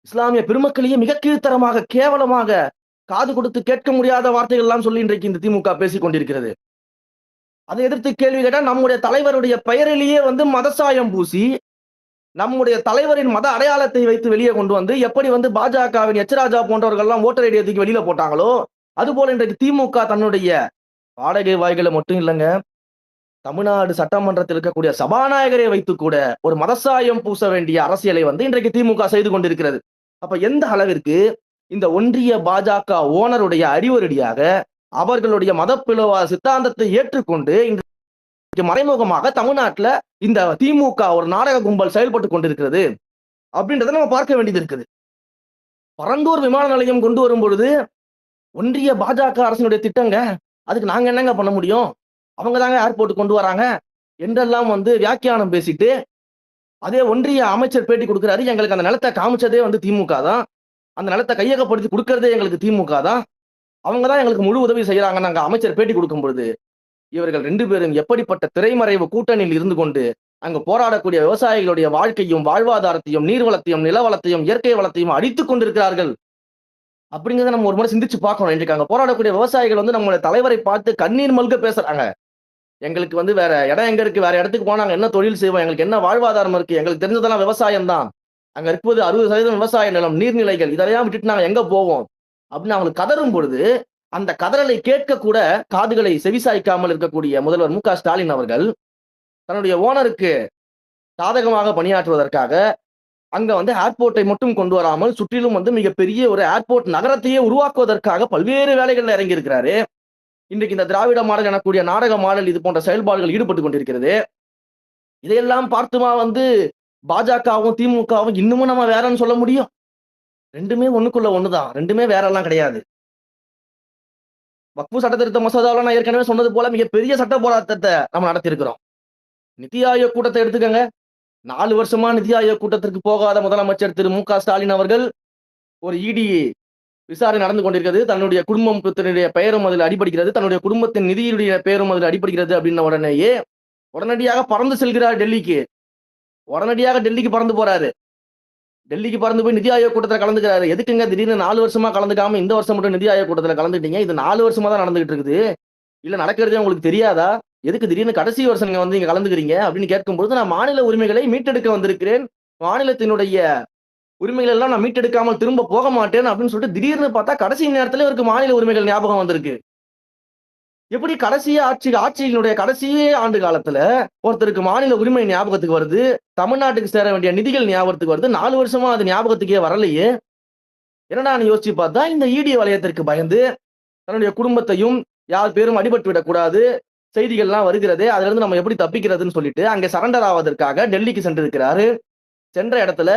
இஸ்லாமிய பெருமக்களையே மிக கீழ்த்தரமாக, கேவலமாக, காது கொடுத்து கேட்க முடியாத வார்த்தைகள் எல்லாம் சொல்லி இன்றைக்கு இந்த திமுக பேசிக் கொண்டிருக்கிறது. அதை எதிர்த்து கேள்வி கேட்டா நம்முடைய தலைவருடைய பெயரிலேயே வந்து மதசாயம் பூசி, நம்முடைய தலைவரின் மத அடையாளத்தை வைத்து வெளியே கொண்டு வந்து எப்படி வந்து பாஜகவின் எச்ராஜா போன்றவர்கள் எல்லாம் ஓட்டர் ஐடியை தூக்கி வெளியில போட்டாங்களோ, அதுபோல இன்றைக்கு திமுக தன்னுடைய வாடகை வாய்களை மட்டும் இல்லைங்க, தமிழ்நாடு சட்டமன்றத்தில் இருக்கக்கூடிய சபாநாயகரை வைத்து கூட ஒரு மதசாயம் பூச வேண்டிய அரசியலை வந்து இன்றைக்கு திமுக செய்து கொண்டிருக்கிறது. அப்ப எந்த அளவிற்கு இந்த ஒன்றிய பாஜக ஓனருடைய அறிவுரடியாக அவர்களுடைய மதப்பிளவா சித்தாந்தத்தை ஏற்றுக்கொண்டு இன்றைக்கு மறைமுகமாக தமிழ்நாட்டில் இந்த திமுக ஒரு நாடக கும்பல் செயல்பட்டு கொண்டிருக்கிறது அப்படின்றத நம்ம பார்க்க வேண்டியது இருக்குது. பரந்தூர் விமான நிலையம் கொண்டு வரும் பொழுது ஒன்றிய பாஜக அரசினுடைய திட்டங்க, அதுக்கு நாங்க என்னங்க பண்ண முடியும், அவங்க தாங்க ஏர்போர்ட் கொண்டு வராங்க என்றெல்லாம் வந்து வியாக்கியானம் பேசிட்டு, அதே ஒன்றிய அமைச்சர் பேட்டி கொடுக்கிறாரு, எங்களுக்கு அந்த நிலத்தை காமிச்சதே வந்து திமுக தான், அந்த நிலத்தை கையகப்படுத்தி கொடுக்கறதே எங்களுக்கு திமுக தான், அவங்க தான் எங்களுக்கு முழு உதவி செய்யறாங்க நாங்க அமைச்சர் பேட்டி கொடுக்கும் பொழுது, இவர்கள் 2 பேரும் எப்படிப்பட்ட திரைமறைவு கூட்டணியில் இருந்து கொண்டு அங்கு போராடக்கூடிய விவசாயிகளுடைய வாழ்க்கையும் வாழ்வாதாரத்தையும் நீர்வளத்தையும் நிலவளத்தையும் இயற்கை வளத்தையும் அடித்துக் கொண்டிருக்கிறார்கள் அப்படிங்கிறத நம்ம ஒரு முறை சிந்திச்சு பார்க்கணும். இன்றைக்கு அங்க போராடக்கூடிய விவசாயிகள் வந்து நம்மளுடைய தலைவரை பார்த்து கண்ணீர் மல்க பேசுறாங்க. எங்களுக்கு வந்து வேற இடம் எங்க இருக்கு, வேற இடத்துக்கு போனா நாங்க என்ன தொழில் செய்வோம், எங்களுக்கு என்ன வாழ்வாதாரம் இருக்கு, எங்களுக்கு தெரிஞ்சதெல்லாம் விவசாயம் தான், அங்க இருப்பது 60% விவசாய நிலம், நீர்நிலைகள், இதெல்லாம் விட்டுட்டு நாங்க எங்க போவோம் அப்படின்னு அவங்களுக்கு கதறும் பொழுது அந்த கதறலை கேட்க கூட காதுகளை செவிசாய்க்காமல் இருக்கக்கூடிய முதல்வர் மு க ஸ்டாலின் அவர்கள் தன்னுடைய ஓனருக்கு சாதகமாக பணியாற்றுவதற்காக அங்க வந்து ஏர்போர்ட்டை மட்டும் கொண்டு வராமல் சுற்றிலும் வந்து மிகப்பெரிய ஒரு ஏர்போர்ட் நகரத்தையே உருவாக்குவதற்காக பல்வேறு வேலைகள்ல இறங்கி இருக்கிறாரு. இன்றைக்கு இந்த திராவிட மாடல் எனக்கூடிய நாடக மாடல் இது போன்ற செயல்பாடுகள் ஈடுபட்டு கொண்டிருக்கிறது. இதையெல்லாம் பார்த்துமா வந்து பாஜகவும் திமுகவும் இன்னமும் நம்ம வேறன்னு சொல்ல முடியும்? ரெண்டுமே ஒண்ணுக்குள்ள ஒண்ணுதான். ரெண்டுமே வேற எல்லாம் கிடையாது. வக்ஃபு சட்ட திருத்த மசோதாவில் நான் ஏற்கனவே சொன்னது போல மிகப்பெரிய சட்ட போராட்டத்தை நம்ம நடத்தியிருக்கிறோம். நிதி ஆயோக் கூட்டத்தை எடுத்துக்கங்க. 4 வருஷமா நிதி ஆயோக் கூட்டத்திற்கு போகாத முதலமைச்சர் திரு மு க ஸ்டாலின் அவர்கள் ஒரு இடி விசாரணை நடந்து கொண்டிருக்கிறது. தன்னுடைய குடும்பத்தினுடைய பெயரும் அதில் அடிபடுகிறது. தன்னுடைய குடும்பத்தின் நிதியுடைய பெயரும் அதில் அடிபடுகிறது அப்படின்ன உடனேயே உடனடியாக பறந்து செல்கிறார் டெல்லிக்கு. உடனடியாக டெல்லிக்கு பறந்து போறாரு. டெல்லிக்கு பறந்து போய் நிதி ஆயோக் கூட்டத்தில் கலந்துக்கிறாரு. எதுக்குங்க திடீர்னு 4 வருஷமா கலந்துக்காம இந்த வருஷம் மட்டும் நிதி ஆயோக் கூட்டத்தில் கலந்துட்டீங்க? இது 4 வருஷமா தான் நடந்துகிட்டு இருக்குது. இல்ல நடக்கிறதே உங்களுக்கு தெரியாதா? எதுக்கு திடீர்னு கடைசி வருஷம் நீங்க வந்து இங்க கலந்துக்கிறீங்க அப்படின்னு கேட்கும்போது, நான் மாநில உரிமைகளை மீட்டெடுக்க வந்திருக்கிறேன். மாநிலத்தினுடைய உரிமைகள் எல்லாம் நான் மீட்டெடுக்காமல் திரும்ப போக மாட்டேன் அப்படின்னு சொல்லிட்டு திடீர்னு பார்த்தா கடைசி நேரத்துல இவருக்கு மாநில உரிமைகள் ஞாபகம் வந்திருக்கு. எப்படி ஆட்சியினுடைய கடைசி ஆண்டு காலத்துல ஒருத்தருக்கு மாநில உரிமை ஞாபகத்துக்கு வருது, தமிழ்நாட்டுக்கு சேர வேண்டிய நிதிகள் ஞாபகத்துக்கு வருது, 4 வருஷமா அது ஞாபகத்துக்கே வரலையே. என்னடான்னு யோசிச்சு பார்த்தா இந்த இடி வலயத்திற்கு பயந்து தன்னுடைய குடும்பத்தையும் யார் பேரும் அடிபட்டு விடக்கூடாது, செய்திகள்லாம் வருகிறது, அதுல இருந்து நம்ம எப்படி தப்பிக்கிறதுன்னு சொல்லிட்டு அங்க சரண்டர் ஆவதற்காக டெல்லிக்கு சென்றிருக்கிறாரு. சென்ற இடத்துல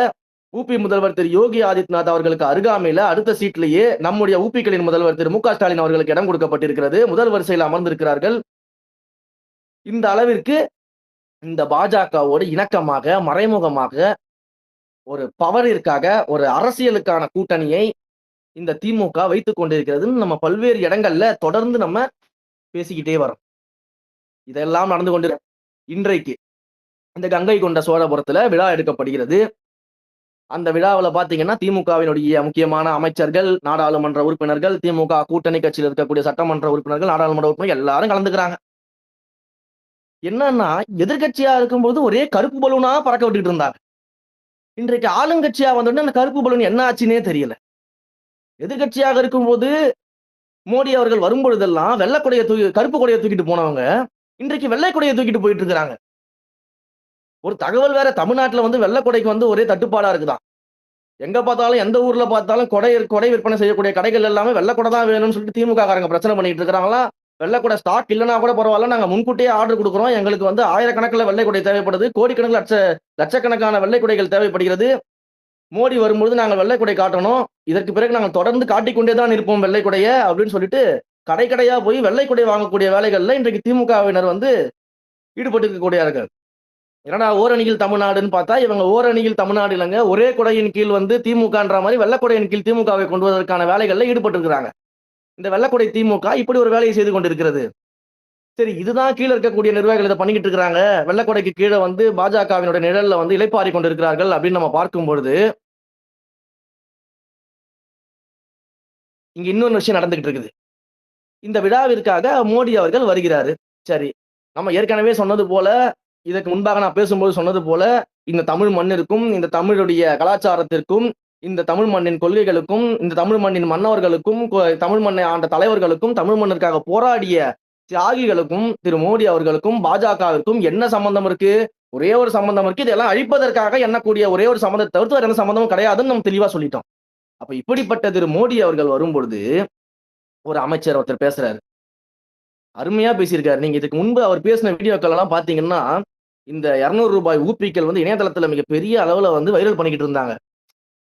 ஊபி முதல்வர் திரு யோகி ஆதித்யநாத் அவர்களுக்கு அருகாமையில அடுத்த சீட்லேயே நம்முடைய ஊபிக்களின் முதல்வர் திரு மு க ஸ்டாலின் அவர்களுக்கு இடம் கொடுக்கப்பட்டிருக்கிறது. முதல் வரிசையில் அமர்ந்திருக்கிறார்கள். இந்த அளவிற்கு இந்த பாஜகவோடு இணக்கமாக மறைமுகமாக ஒரு பவரிற்காக ஒரு அரசியலுக்கான கூட்டணியை இந்த திமுக வைத்துக் கொண்டிருக்கிறதுன்னு நம்ம பல்வேறு இடங்கள்ல தொடர்ந்து நம்ம பேசிக்கிட்டே வரோம். இதெல்லாம் நடந்து கொண்டு இன்றைக்கு இந்த கங்கை கொண்ட சோழபுரத்துல விழா எடுக்கப்படுகிறது. அந்த விழாவில் பாத்தீங்கன்னா திமுகவினுடைய முக்கியமான அமைச்சர்கள், நாடாளுமன்ற உறுப்பினர்கள், திமுக கூட்டணி கட்சியில் இருக்கக்கூடிய சட்டமன்ற உறுப்பினர்கள், நாடாளுமன்ற உறுப்பினர்கள் எல்லாரும் கலந்துக்கிறாங்க. என்னன்னா எதிர்கட்சியா இருக்கும்போது ஒரே கருப்பு பலூனா பறக்க விட்டுட்டு இருந்தாங்க. இன்றைக்கு ஆளுங்கட்சியா வந்தோடனே அந்த கருப்பு பலூன் என்ன ஆச்சுன்னே தெரியல. எதிர்கட்சியாக இருக்கும்போது மோடி அவர்கள் வரும்பொழுதெல்லாம் கருப்பு கொடையை தூக்கிட்டு போனவங்க இன்றைக்கு வெள்ளை கொடையை தூக்கிட்டு போயிட்டு இருக்காங்க. ஒரு தகவல் வேற, தமிழ்நாட்டுல வந்து வெள்ளை கொடைக்கு வந்து ஒரே தட்டுப்பாடா இருக்குதான். எங்க பார்த்தாலும் எந்த ஊர்ல பார்த்தாலும் கொடை விற்பனை செய்யக்கூடிய கடைகள் எல்லாமே வெள்ளை கொடை தான் வேணும்னு சொல்லிட்டு திமுக காரங்க பிரச்சனை பண்ணிட்டு இருக்காங்களா. வெள்ளை கொடை ஸ்டாக் இல்லைன்னா கூட பரவாயில்ல, நாங்க முன்கூட்டியே ஆர்டர் கொடுக்குறோம், எங்களுக்கு வந்து ஆயிரக்கணக்கில் வெள்ளை கொடை தேவைப்படுது, கோடிக்கணக்கில் லட்சக்கணக்கான வெள்ளை கொடைகள் தேவைப்படுகிறது, மோடி வரும்போது நாங்கள் வெள்ளை கொடை காட்டணும், இதற்கு பிறகு நாங்கள் தொடர்ந்து காட்டிக்கொண்டே தான் இருப்போம் வெள்ளை கொடையை அப்படின்னு சொல்லிட்டு கடையா போய் வெள்ளை கொடை வாங்கக்கூடிய வேலைகள்ல இன்றைக்கு திமுகவினர் வந்து ஈடுபட்டு இருக்கக்கூடியார்கள். ஏன்னா ஓரணியில் தமிழ்நாடுன்னு பார்த்தா இவங்க ஓரணியில் தமிழ்நாடு இல்லைங்க, ஒரே கொடையின் கீழ் வந்து திமுகன்ற மாதிரி வெள்ளக்கொடையின் கீழ் திமுகவை கொண்டு வருவதற்கான வேலைகள்ல ஈடுபட்டு இருக்கிறாங்க. இந்த வெள்ளக்கொடை திமுக இப்படி ஒரு வேலையை செய்து கொண்டிருக்கிறது. சரி, இதுதான் கீழே இருக்கக்கூடிய நிர்வாகிகள் இதை பண்ணிக்கிட்டு இருக்கிறாங்க, வெள்ளக்கொடைக்கு கீழே வந்து பாஜகவினுடைய நிழல்ல வந்து இளைப்பாரி கொண்டிருக்கிறார்கள் அப்படின்னு நம்ம பார்க்கும் பொழுது இங்க இன்னொரு விஷயம் நடந்துகிட்டு இருக்குது. இந்த விழாவிற்காக மோடி அவர்கள் வருகிறாரு. சரி, நம்ம ஏற்கனவே சொன்னது போல, இதற்கு முன்பாக நான் பேசும்போது சொன்னது போல, இந்த தமிழ் மண்ணிற்கும் இந்த தமிழுடைய கலாச்சாரத்திற்கும் இந்த தமிழ் மண்ணின் கொள்கைகளுக்கும் இந்த தமிழ் மண்ணின் மன்னவர்களுக்கும் தமிழ் மண்ணை ஆண்ட தலைவர்களுக்கும் தமிழ் மண்ணிற்காக போராடிய தியாகிகளுக்கும் திரு மோடி அவர்களுக்கும் பாஜகவிற்கும் என்ன சம்பந்தம் இருக்கு? ஒரே ஒரு சம்பந்தம் இருக்கு. இதெல்லாம் அழிப்பதற்காக எண்ணக்கூடிய ஒரே ஒரு சம்பந்தத்தை தவிர்த்து வேற எந்த சம்பந்தமும் கிடையாதுன்னு நம்ம தெளிவா சொல்லிட்டோம். அப்ப இப்படிப்பட்ட திரு மோடி அவர்கள் வரும்பொழுது ஒரு அமைச்சர் ஒருத்தர் பேசுறாரு, அருமையா பேசியிருக்காரு. நீங்க இதுக்கு முன்பு அவர் பேசின வீடியோக்கள் எல்லாம் பாத்தீங்கன்னா இந்த 200 ரூபாய் ஊப்பிக்கள் வந்து இணையதளத்துல மிகப்பெரிய அளவுல வந்து வைரல் பண்ணிக்கிட்டு இருந்தாங்க.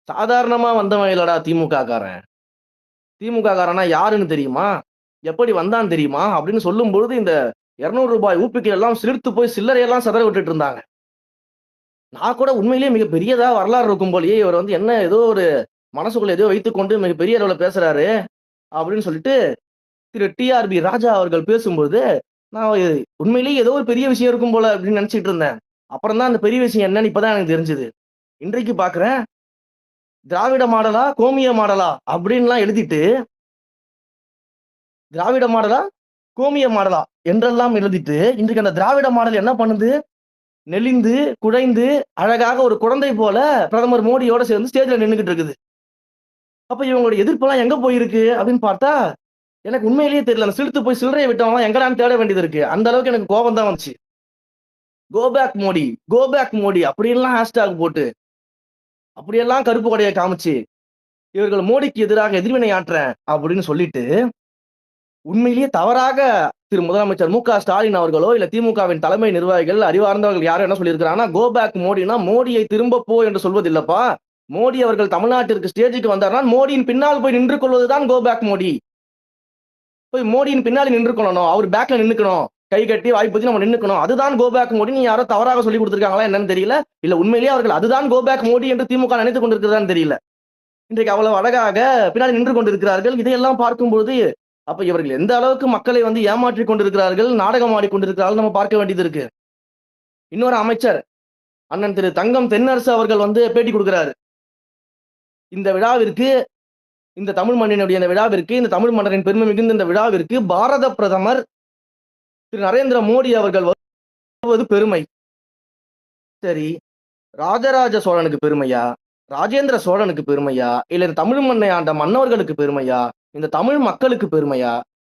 சாதாரணமா வந்தவன் இல்லடா திமுக காரன். திமுக காரனா யாருன்னு தெரியுமா, எப்படி வந்தான் தெரியுமா அப்படின்னு சொல்லும் பொழுது இந்த 200 ரூபாய் ஊப்பிக்கள் எல்லாம் சிலிர்த்து போய் சில்லறையெல்லாம் சிதற விட்டுட்டு இருந்தாங்க. நான் கூட உண்மையிலேயே மிக பெரியதா வரலாறு இருக்கும் போலயே இவர் வந்து என்ன ஏதோ ஒரு மனசுக்குள்ள ஏதோ வைத்துக்கொண்டு மிகப்பெரிய அளவுல பேசுறாரு அப்படின்னு சொல்லிட்டு திரு டிஆர்பி ராஜா அவர்கள் பேசும்போது நான் உண்மையிலேயே ஏதோ ஒரு பெரிய விஷயம் இருக்கும் போல அப்படின்னு நினைச்சிட்டு இருந்தேன். அப்புறம் தான் அந்த பெரிய விஷயம் என்னன்னு இப்பதான் எனக்கு தெரிஞ்சது. இன்றைக்கு பாக்குறேன், திராவிட மாடலா கோமிய மாடலா அப்படின்லாம் எழுதிட்டு, திராவிட மாடலா கோமிய மாடலா என்றெல்லாம் எழுதிட்டு இன்றைக்கு அந்த திராவிட மாடல் என்ன பண்ணுது, நெளிந்து குழைந்து அழகாக ஒரு குழந்தை போல பிரதமர் மோடியோட சேர்ந்து ஸ்டேஜ்ல நின்றுகிட்டு இருக்குது. அப்ப இவங்களுடைய எதிர்ப்பெல்லாம் எங்க போயிருக்கு அப்படின்னு பார்த்தா எனக்கு உண்மையிலேயே தெரியல. அந்த சிலுத்து போய் சில்லறைய விட்டவன்லாம் எங்கடான்னு தேட வேண்டியது இருக்கு. அந்த அளவுக்கு எனக்கு கோபம் தான் வந்துச்சு. Go back Modi, go back Modi அப்படின்லாம் ஹேஷ்டாக் போட்டு, அப்படியெல்லாம் கருப்பு கொடைய காமிச்சு, இவர்கள் மோடிக்கு எதிராக எதிர்வினை ஆற்றுறேன் அப்படின்னு சொல்லிட்டு, உண்மையிலேயே தவறாக திரு முதலமைச்சர் மு.க. ஸ்டாலின் அவர்களோ, இல்ல திமுகவின் தலைமை நிர்வாகிகள், அறிவார்ந்தவர்கள் யாரும் என்ன சொல்லியிருக்கிறாங்கன்னா, கோ பேக் மோடினா மோடியை திரும்ப போ என்று சொல்வதில்லப்பா. மோடி அவர்கள் தமிழ்நாட்டிற்கு ஸ்டேஜுக்கு வந்தார்னா, மோடியின் பின்னால் போய் நின்று கொள்வதுதான் கோ பேக் மோடி. போய் மோடியின் பின்னாடி நின்று கொள்ளணும். அவர் பேக்ல நின்னுக்கணும். கை கட்டி வாய்ப்பத்தி நம்ம நின்னுக்கணும். அதுதான் கோ பேக் மோடி. நீ யாரோ தவறாக சொல்லி கொடுத்திருக்காங்களா என்னன்னு தெரியல. இல்ல உண்மையிலேயே அவர்கள் அதுதான் கோ பேக் மோடி என்று திமுக நினைத்துக் கொண்டிருக்கிறதான்னு தெரியல. இன்றைக்கு அவ்வளவு அழகாக பின்னாடி நின்று கொண்டிருக்கிறார்கள். இதையெல்லாம் பார்க்கும்போது அப்ப இவர்கள் எந்த அளவுக்கு மக்களை வந்து ஏமாற்றிக் கொண்டிருக்கிறார்கள், நாடகம் ஆடிக்கொண்டிருக்கிறார்கள் நம்ம பார்க்க வேண்டியது இருக்கு. இன்னொரு அமைச்சர் அண்ணன் திரு தங்கம் தென்னரசு அவர்கள் வந்து பேட்டி கொடுக்கிறாரு. இந்த விழாவிற்கு, இந்த தமிழ் மண்ணினுடைய இந்த விழாவிற்கு, இந்த தமிழ் மன்னரின் பெருமை மிகுந்த இந்த விழாவிற்கு பாரத பிரதமர் திரு நரேந்திர மோடி அவர்கள் வருவது பெருமை. சரி, ராஜராஜ சோழனுக்கு பெருமையா, ராஜேந்திர சோழனுக்கு பெருமையா, இல்ல இந்த தமிழ் மண்ணை ஆண்ட மன்னவர்களுக்கு பெருமையா, இந்த தமிழ் மக்களுக்கு பெருமையா,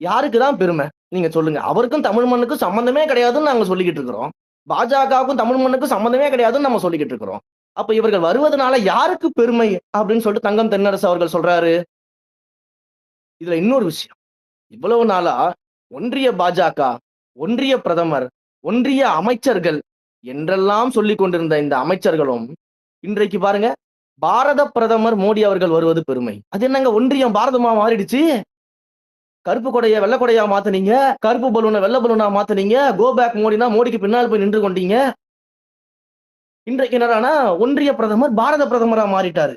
யாருக்கு தான் பெருமை நீங்க சொல்லுங்க. அவருக்கும் தமிழ் மண்ணுக்கும் சம்பந்தமே கிடையாதுன்னு நாங்க சொல்லிக்கிட்டு இருக்கிறோம். பாஜகவுக்கும் தமிழ் மண்ணுக்கும் சம்பந்தமே கிடையாதுன்னு நம்ம சொல்லிக்கிட்டு இருக்கிறோம். அப்ப இவர்கள் வருவதனால யாருக்கு பெருமை அப்படின்னு சொல்லிட்டு தங்கம் தென்னரசு அவர்கள் சொல்றாரு. இதுல இன்னொரு விஷயம், இவ்வளவு நாளா ஒன்றிய பாஜக, ஒன்றிய பிரதமர், ஒன்றிய அமைச்சர்கள் என்றெல்லாம் சொல்லிக் கொண்டிருந்த இந்த அமைச்சர்களும் இன்றைக்கு பாருங்க, பாரத பிரதமர் மோடி அவர்கள் வருவது பெருமை. அது என்னங்க ஒன்றியம் பாரதமா மாறிடுச்சு? கருப்பு கொடைய வெள்ளை கொடையா மாத்துனீங்க, கருப்பு பலூனை வெள்ளை பலூனா மாத்துனீங்க, கோ பேக் மோடினா மோடிக்கு பின்னால் போய் நின்று கொண்டீங்க. இன்றைக்கு என்னடானா ஒன்றிய பிரதமர் பாரத பிரதமரா மாறிட்டாரு.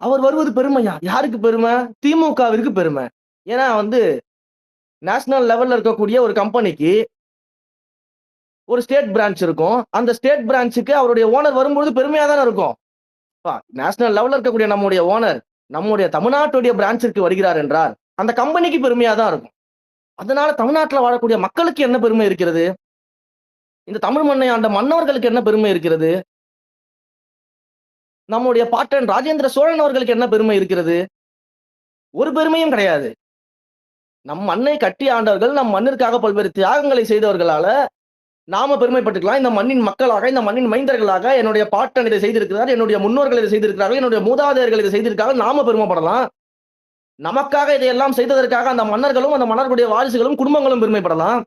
அவர் வருவது பெருமையா? யாருக்கு பெருமை? திமுகவிற்கு பெருமை. ஏன்னா வந்து நேஷனல் லெவல்ல இருக்கக்கூடிய ஒரு கம்பெனிக்கு ஒரு ஸ்டேட் பிரான்ச் இருக்கும். அந்த ஸ்டேட் பிரான்ச்சுக்கு அவருடைய ஓனர் வரும்போது பெருமையா தானே இருக்கும். நேஷனல் லெவல்ல இருக்கக்கூடிய நம்முடைய ஓனர் நம்முடைய தமிழ்நாட்டுடைய பிரான்ச்சிற்கு வருகிறார் என்றால் அந்த கம்பெனிக்கு பெருமையா தான் இருக்கும். அதனால தமிழ்நாட்டில் வாழக்கூடிய மக்களுக்கு என்ன பெருமை இருக்கிறது? இந்த தமிழ் மண்ணை ஆண்ட மன்னவர்களுக்கு என்ன பெருமை இருக்கிறது? நம்முடைய பாட்டன் ராஜேந்திர சோழன் அவர்களுக்கு என்ன பெருமை இருக்கிறது? ஒரு பெருமையும் கிடையாது. நம் மண்ணை கட்டி ஆண்டவர்கள், நம் மண்ணிற்காக பல்வேறு தியாகங்களை செய்தவர்களால நாம பெருமைப்பட்டுக்கலாம். இந்த மண்ணின் மக்களாக, இந்த மண்ணின் மைந்தர்களாக என்னுடைய பாட்டன் இதை செய்திருக்கிறார், என்னுடைய முன்னோர்கள் இதை செய்திருக்கிறார்கள், என்னுடைய மூதாதையர்கள் இதை செய்திருக்காங்க, நாம பெருமைப்படலாம். நமக்காக இதையெல்லாம் செய்ததற்காக அந்த மன்னர்களும் அந்த மன்னர்களுடைய வாரிசுகளும் குடும்பங்களும் பெருமைப்படலாம்.